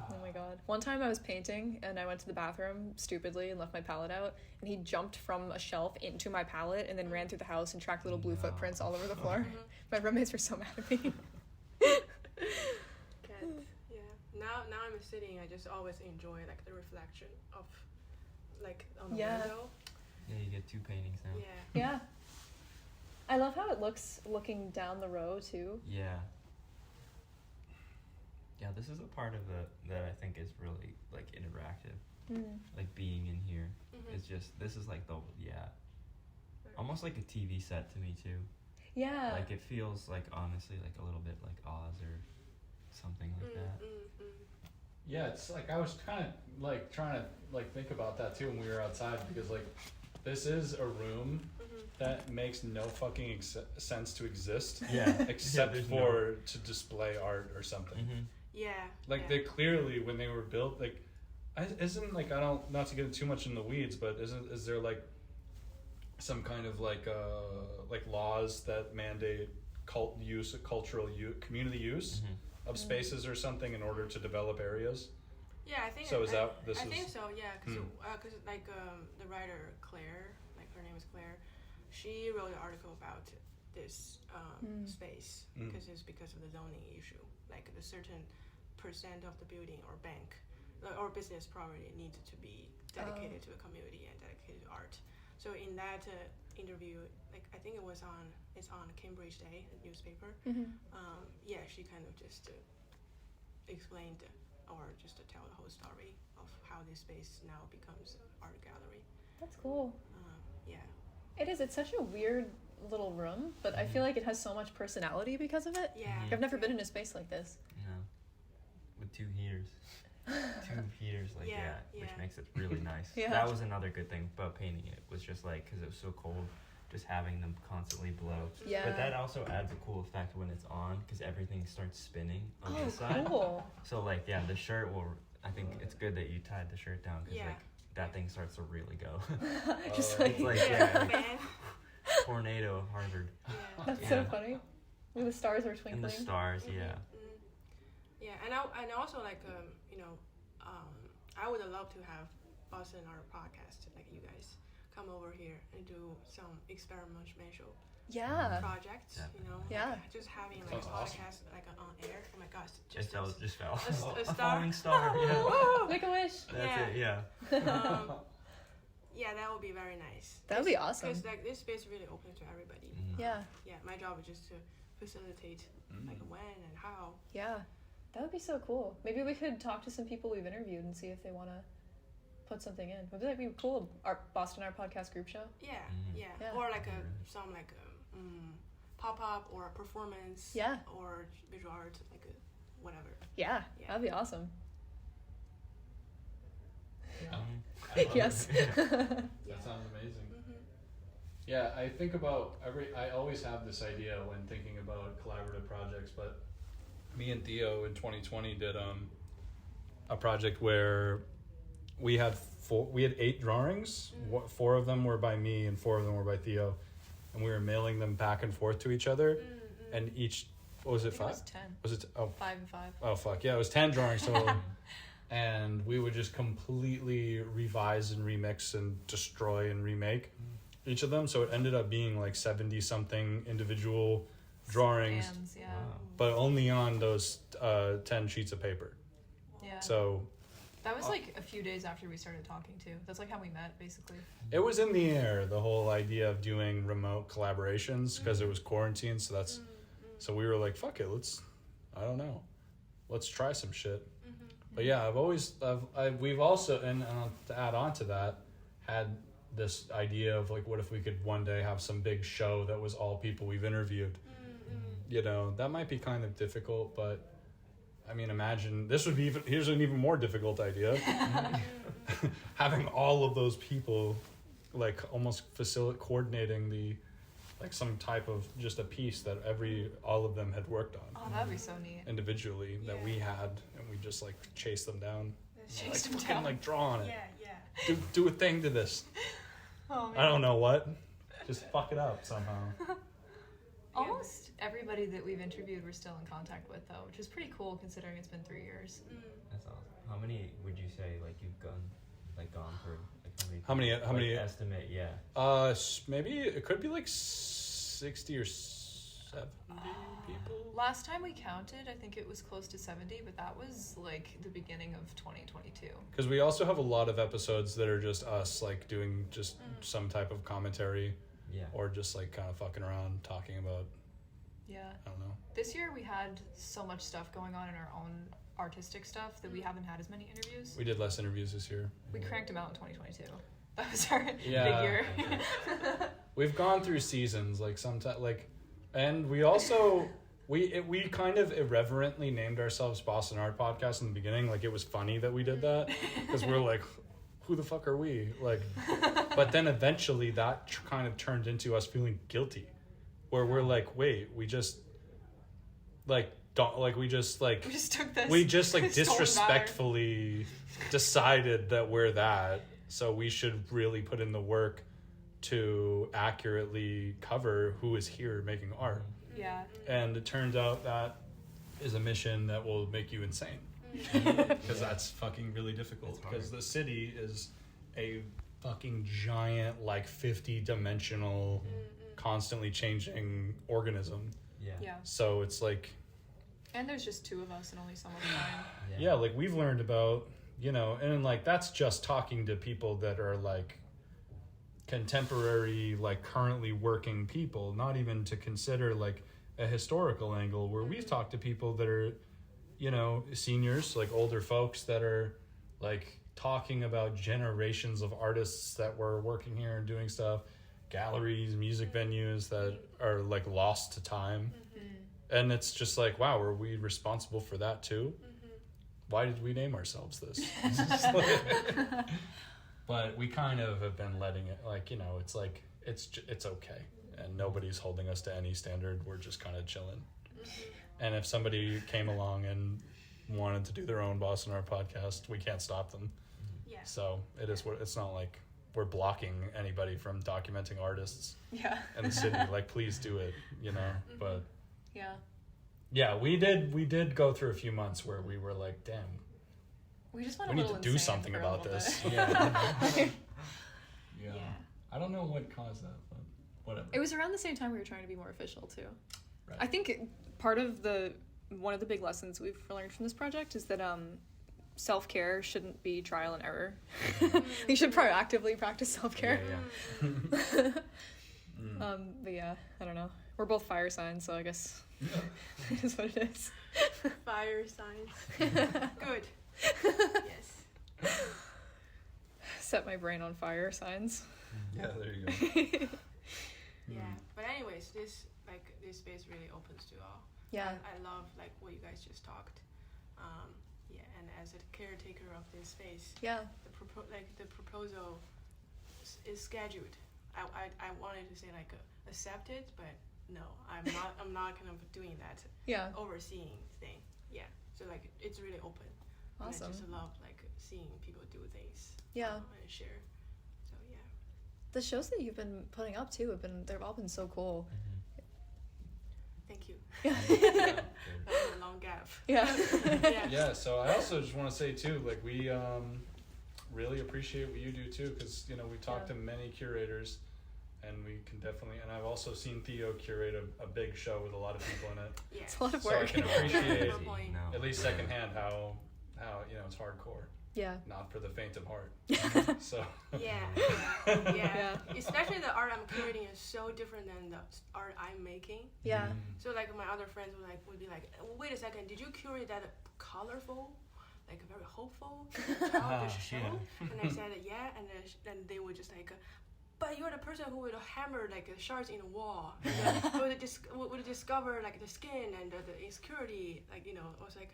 Oh my god. One time I was painting and I went to the bathroom stupidly and left my palette out, and he jumped from a shelf into my palette and then ran through the house and tracked little blue footprints all over the floor. My roommates were so mad at me. Cats. Yeah. Now I'm sitting. I just always enjoy like the reflection of like on the window. Yeah, you get 2 paintings now. Yeah. Yeah. I love how it looks looking down the row too. Yeah. Yeah, this is a part of that I think is really like interactive. Like being in here. It's just, this is like almost like a TV set to me too. Yeah. Like it feels like honestly like a little bit like Oz or something like that. Yeah, it's like I was kind of like trying to like think about that too when we were outside, because like this is a room that makes no fucking sense to exist. Yeah. Except for to display art or something. Yeah. Like they clearly, when they were built, like isn't like, I don't, not to get too much in the weeds, but is there like some kind of like laws that mandate cultural community use of spaces or something in order to develop areas? Yeah, I think. So I think so. Yeah, because like the writer Claire, like her name is Claire, she wrote an article about this space because of the zoning issue. Like the certain percent of the building or bank or business property needs to be dedicated to a community and dedicated to art. So in that interview, like I think it's on Cambridge Day, the newspaper. She kind of just explained or just to tell the whole story of how this space now becomes an art gallery. That's cool. Yeah. It is. It's such a weird little room, but I feel like it has so much personality because of it. Yeah. I've never been in a space like this. Yeah. With 2 heaters. 2 heaters, like, which makes it really nice. Yeah. That was another good thing about painting it, was just like, because it was so cold, just having them constantly blow. Yeah. But that also adds a cool effect when it's on, because everything starts spinning on this side. Cool. So, like, yeah, the shirt I think it's good that you tied the shirt down, because, like, that thing starts to really go. Just It's like, Man. tornado of Harvard. That's so funny. When the stars are twinkling. And the stars, yeah. Yeah, and also like I would love to have us in our podcast, like you guys, come over here and do some experimental projects. Yeah. Like just having like a podcast like on air. Oh my gosh, Just fell. a star. falling star. Yeah. Make a wish. That's it. Yeah. Yeah, that would be very nice. That would be awesome. Because like this space really open to everybody. Yeah. Yeah, my job is just to facilitate like when and how. Yeah. That would be so cool. Maybe we could talk to some people we've interviewed and see if they want to put something in. Maybe that'd be cool. Our Boston Art Podcast group show. Yeah. Or like some pop up or a performance. Yeah. Or visual art, like whatever. Yeah. That'd be awesome. Yes. That sounds amazing. Yeah, I think about I always have this idea when thinking about collaborative projects, but me and Theo in 2020 did a project where we had 8 drawings. 4 of them were by me and 4 of them were by Theo, and we were mailing them back and forth to each other. And each, what was it, 5? It was 10. Was it 5 and 5. Oh fuck yeah, it was 10 drawings total. And we would just completely revise and remix and destroy and remake each of them, so it ended up being like 70 something individual drawings. Scans, yeah. Wow. But only on those 10 sheets of paper. Yeah. So That was like a few days after we started talking too. That's like how we met, basically. it was in the air, the whole idea of doing remote collaborations, because it was quarantine. So that's so we were like, fuck it, let's try some shit. But yeah, we've also, and to add on to that, had this idea of like, what if we could one day have some big show that was all people we've interviewed. You know, that might be kind of difficult, but I mean, imagine this would be here's an even more difficult idea. Having all of those people like almost coordinating the like some type of just a piece that all of them had worked on. Oh, that'd be so neat. Individually that we had, and we just like chase them down. Chase like, them down. Like draw on it. Yeah. Do a thing to this. Oh, man. I don't know what. Just fuck it up somehow. Almost everybody that we've interviewed we're still in contact with, though, which is pretty cool considering it's been 3 years. That's awesome. How many would you say like you've gone through? Like How many? Estimate? Yeah. Maybe it could be like 60 or 70 people. Last time we counted, I think it was close to 70, but that was like the beginning of 2022. Because we also have a lot of episodes that are just us like doing just some type of commentary. Yeah. Or just like kind of fucking around talking about. Yeah. I don't know. This year we had so much stuff going on in our own artistic stuff that we haven't had as many interviews. We did less interviews this year. We cranked them out in 2022. That was our big Yeah. year. We've gone through seasons, like sometimes, like, and we also we kind of irreverently named ourselves Boston Art Podcast in the beginning. Like it was funny that we did that because we're like, who the fuck are we? Like, but then eventually that kind of turned into us feeling guilty, where we're like, wait, we just like don't like we just took this. We just like It doesn't disrespectfully decided that we're that, so we should really put in the work to accurately cover who is here making art. Yeah. And it turns out that is a mission that will make you insane. Because that's fucking really difficult. Because the city is a fucking giant, like 50-dimensional, constantly changing organism. Yeah. So it's like... And there's just 2 of us and only so much time. Yeah, like we've learned about, you know, and like that's just talking to people that are like contemporary, like currently working people, not even to consider like a historical angle where we've talked to people that are, you know, seniors, like older folks that are like talking about generations of artists that were working here and doing stuff, galleries, music venues that are like lost to time. And it's just like, wow, were we responsible for that too? Why did we name ourselves this? But we kind of have been letting it, like, you know, it's like, it's okay. And nobody's holding us to any standard. We're just kind of chilling. And if somebody came along and wanted to do their own Boston Art Podcast, we can't stop them. Yeah. So it is what, it's not like we're blocking anybody from documenting artists in the city. Like, please do it, you know, but yeah, we did go through a few months where we were like, damn, We just went we a need little to do insane something for a about little this. bit. Yeah. I don't know what caused that, but whatever. It was around the same time we were trying to be more official too. Right. I think part of one of the big lessons we've learned from this project is that self-care shouldn't be trial and error. You should proactively practice self-care. But yeah, I don't know. We're both fire signs, so I guess it is what it is. Fire signs. Good. Yes. Set my brain on fire signs. Yeah, there you go. Yeah. But anyways, this space really opens to all. Yeah. I love like what you guys just talked. and as a caretaker of this space, the proposal is scheduled. I wanted to say like accept it, but no, I'm not kind of doing that. Overseeing thing. Yeah. So like it's really open. Awesome. And I just love like seeing people do things. And share. So yeah. The shows that you've been putting up too they've all been so cool. Thank you. Yeah. That was a long gap. Yeah. So I also just want to say too, like we really appreciate what you do too, because we talked to many curators, and we can definitely. And I've also seen Theo curate a big show with a lot of people in it. It's a lot of So work. I can appreciate at least secondhand how it's hardcore. Yeah. Not for the faint of heart. So. Yeah. Especially the art I'm curating is so different than the art I'm making. Yeah. So like my other friends would be like, wait a second, did you curate that colorful, like very hopeful, childish show? And I said and then they would just like. But you're the person who would hammer like shards in a wall, and would discover like the skin and the insecurity. Like I was like,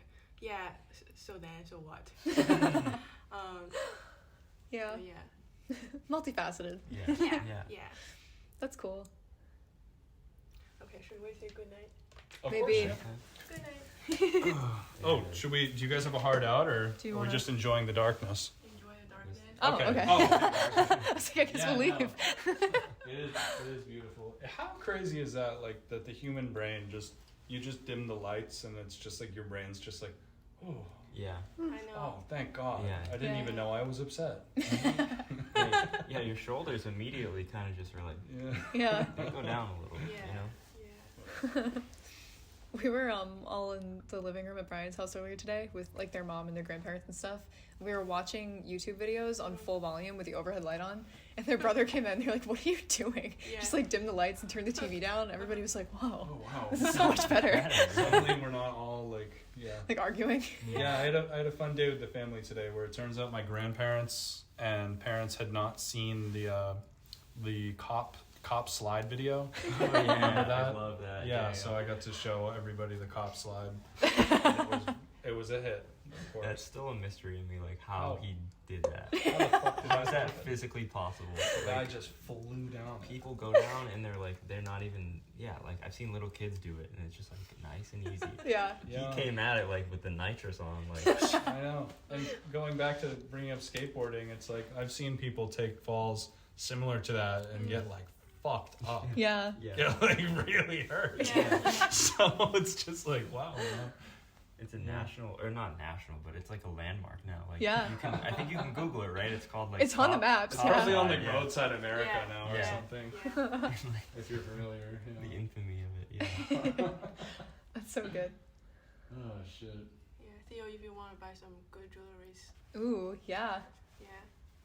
so then, so what? Multifaceted. Yeah. That's cool. Okay, should we say good night? Of Maybe. Good night. Do you guys have a hard out, or are we just enjoying the darkness? Enjoy the darkness. Oh, okay. I was like, I guess we'll leave. It is beautiful. How crazy is that? Like that the human brain you just dim the lights and it's just like your brain's just like, oh. Yeah. I know. Oh, thank God. Yeah. I didn't even know I was upset. Your shoulders immediately kind of just were like, they go down a little bit, Yeah. We were all in the living room at Brian's house earlier today with like their mom and their grandparents and stuff. We were watching YouTube videos on full volume with the overhead light on, and their brother came in. They're like, "What are you doing?" Just like dim the lights and turn the TV down. Everybody was like, "Whoa, wow, this is so much better." Suddenly we're not all like like arguing. Yeah, I had a fun day with the family today where it turns out my grandparents and parents had not seen the cop slide video. Remember that? I love that. Yeah, so I got to show everybody the cop slide. It was a hit. Of course. That's still a mystery to me, like how he did that. How the fuck did How is that physically possible? The guy Like, just flew down. people go down and they're not even like I've seen little kids do it and it's just like nice and easy. Yeah. He came at it like with the nitrous on, like I know. And going back to bringing up skateboarding, it's like I've seen people take falls similar to that and get like fucked up. Yeah. Get like really hurt. So it's just like wow. Man. it's a national, or not national, but it's like a landmark now. Like Yeah. I think you can Google it, right? It's called like It's on the maps. It's probably on the Yeah. roadside America now or Yeah. something. If you're familiar. The infamy of it, yeah. That's so good. Oh shit. Yeah, Theo, if you want to buy some good jewelries. Ooh, yeah. Yeah.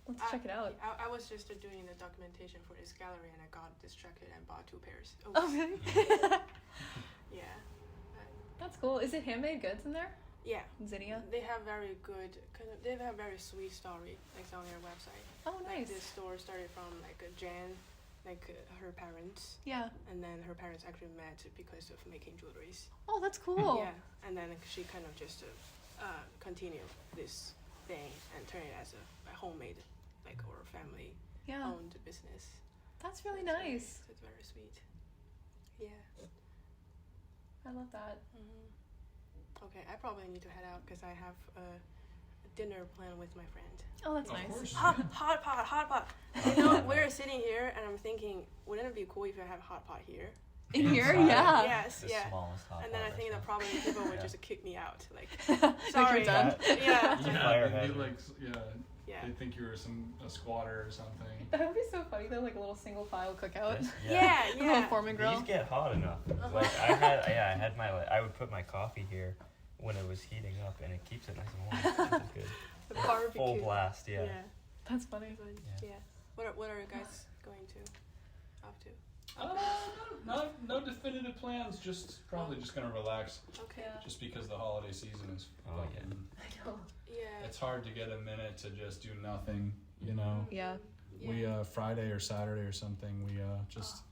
Let's check it out. I was just doing the documentation for this gallery and I got distracted and bought 2 pairs. Oops. Oh, really? Yeah. That's cool. Is it handmade goods in there? Yeah. Zinnia? They have very good, they have a very sweet story, like on their website. Oh, Like nice. this store started from like a Jan, her parents, Yeah. and then her parents actually met because of making jewelries. Oh, that's cool. Yeah, and then she kind of just continue this thing and turn it as a homemade, like, or family owned business. That's really So nice. it's very sweet. Yeah. I love that. Okay, I probably need to head out because I have a dinner plan with my friend. Oh, that's nice. Hot pot. You know, we're sitting here and I'm thinking, wouldn't it be cool if I have a hot pot here? In here? Yeah. Yes, The yeah. smallest hot And then I pot think the restaurant. problem people would just kick me out. Like, Like sorry. you're done. Yeah. Firehead. Yeah. They think you were a squatter or something. That would be so funny though, like a little single file cookout. This- Yeah, A little yeah. Foreman grill. These get hot enough. Like I had my I would put my coffee here when it was heating up, and it keeps it nice and warm. Which is good. The barbecue. Full blast, yeah. Yeah. That's funny. Yeah. What are you guys going to up to? No definitive plans. Just probably just gonna relax. Okay. Just because the holiday season is. Oh, yeah. fucking- I know. Yeah. It's hard to get a minute to just do nothing. You know. Yeah. We Friday or Saturday or something. We just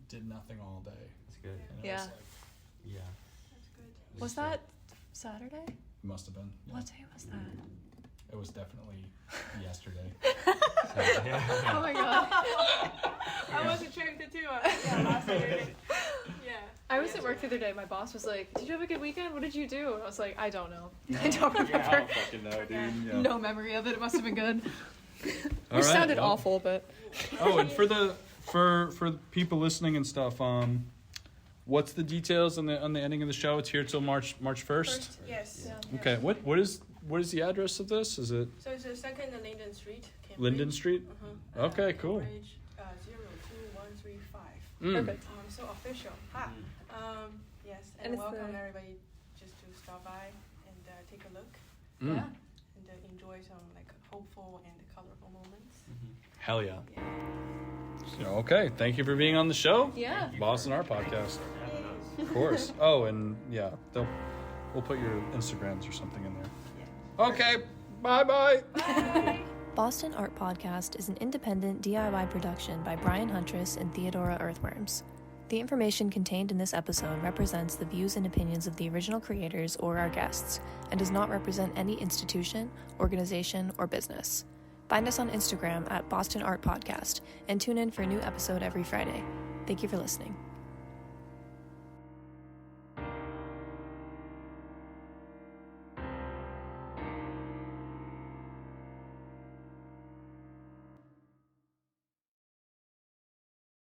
did nothing all day. It's good. And it Yeah. was like, Yeah. That's good. Was that Saturday? Must have been. Yeah. What day was that? It was definitely yesterday. Oh my god. I was attracted too. Last Saturday. Yeah. I was at work the other day. My boss was like, "Did you have a good weekend? What did you do?" And I was like, "I don't know. I don't remember. I don't fucking know, dude. Yeah. No memory of it. It must have been good." All It right, sounded well. awful, but Oh, and for people listening and stuff, what's the details on the ending of the show? It's here till March 1st. Yes. yeah. Okay. What is the address of this? Is it So it's the second Linden Street. Cambridge. Linden Street? Uh-huh. Okay, cool. Cambridge, 02135. Perfect. So official. Ha. Yes, And and it's welcome the- everybody just to stop by and take a look Mm. Yeah. and enjoy some like hopeful and colorful moments. Hell yeah. So, okay. Thank you for being on the show. Yeah. Boston Art Podcast. Of course. Oh, and yeah, we'll put your Instagrams or something in there. Okay. Bye. Boston Art Podcast is an independent DIY production by Brian Huntress and Theodora Earthworms. The information contained in this episode represents the views and opinions of the original creators or our guests, and does not represent any institution, organization, or business. Find us on Instagram at Boston Art Podcast, and tune in for a new episode every Friday. Thank you for listening.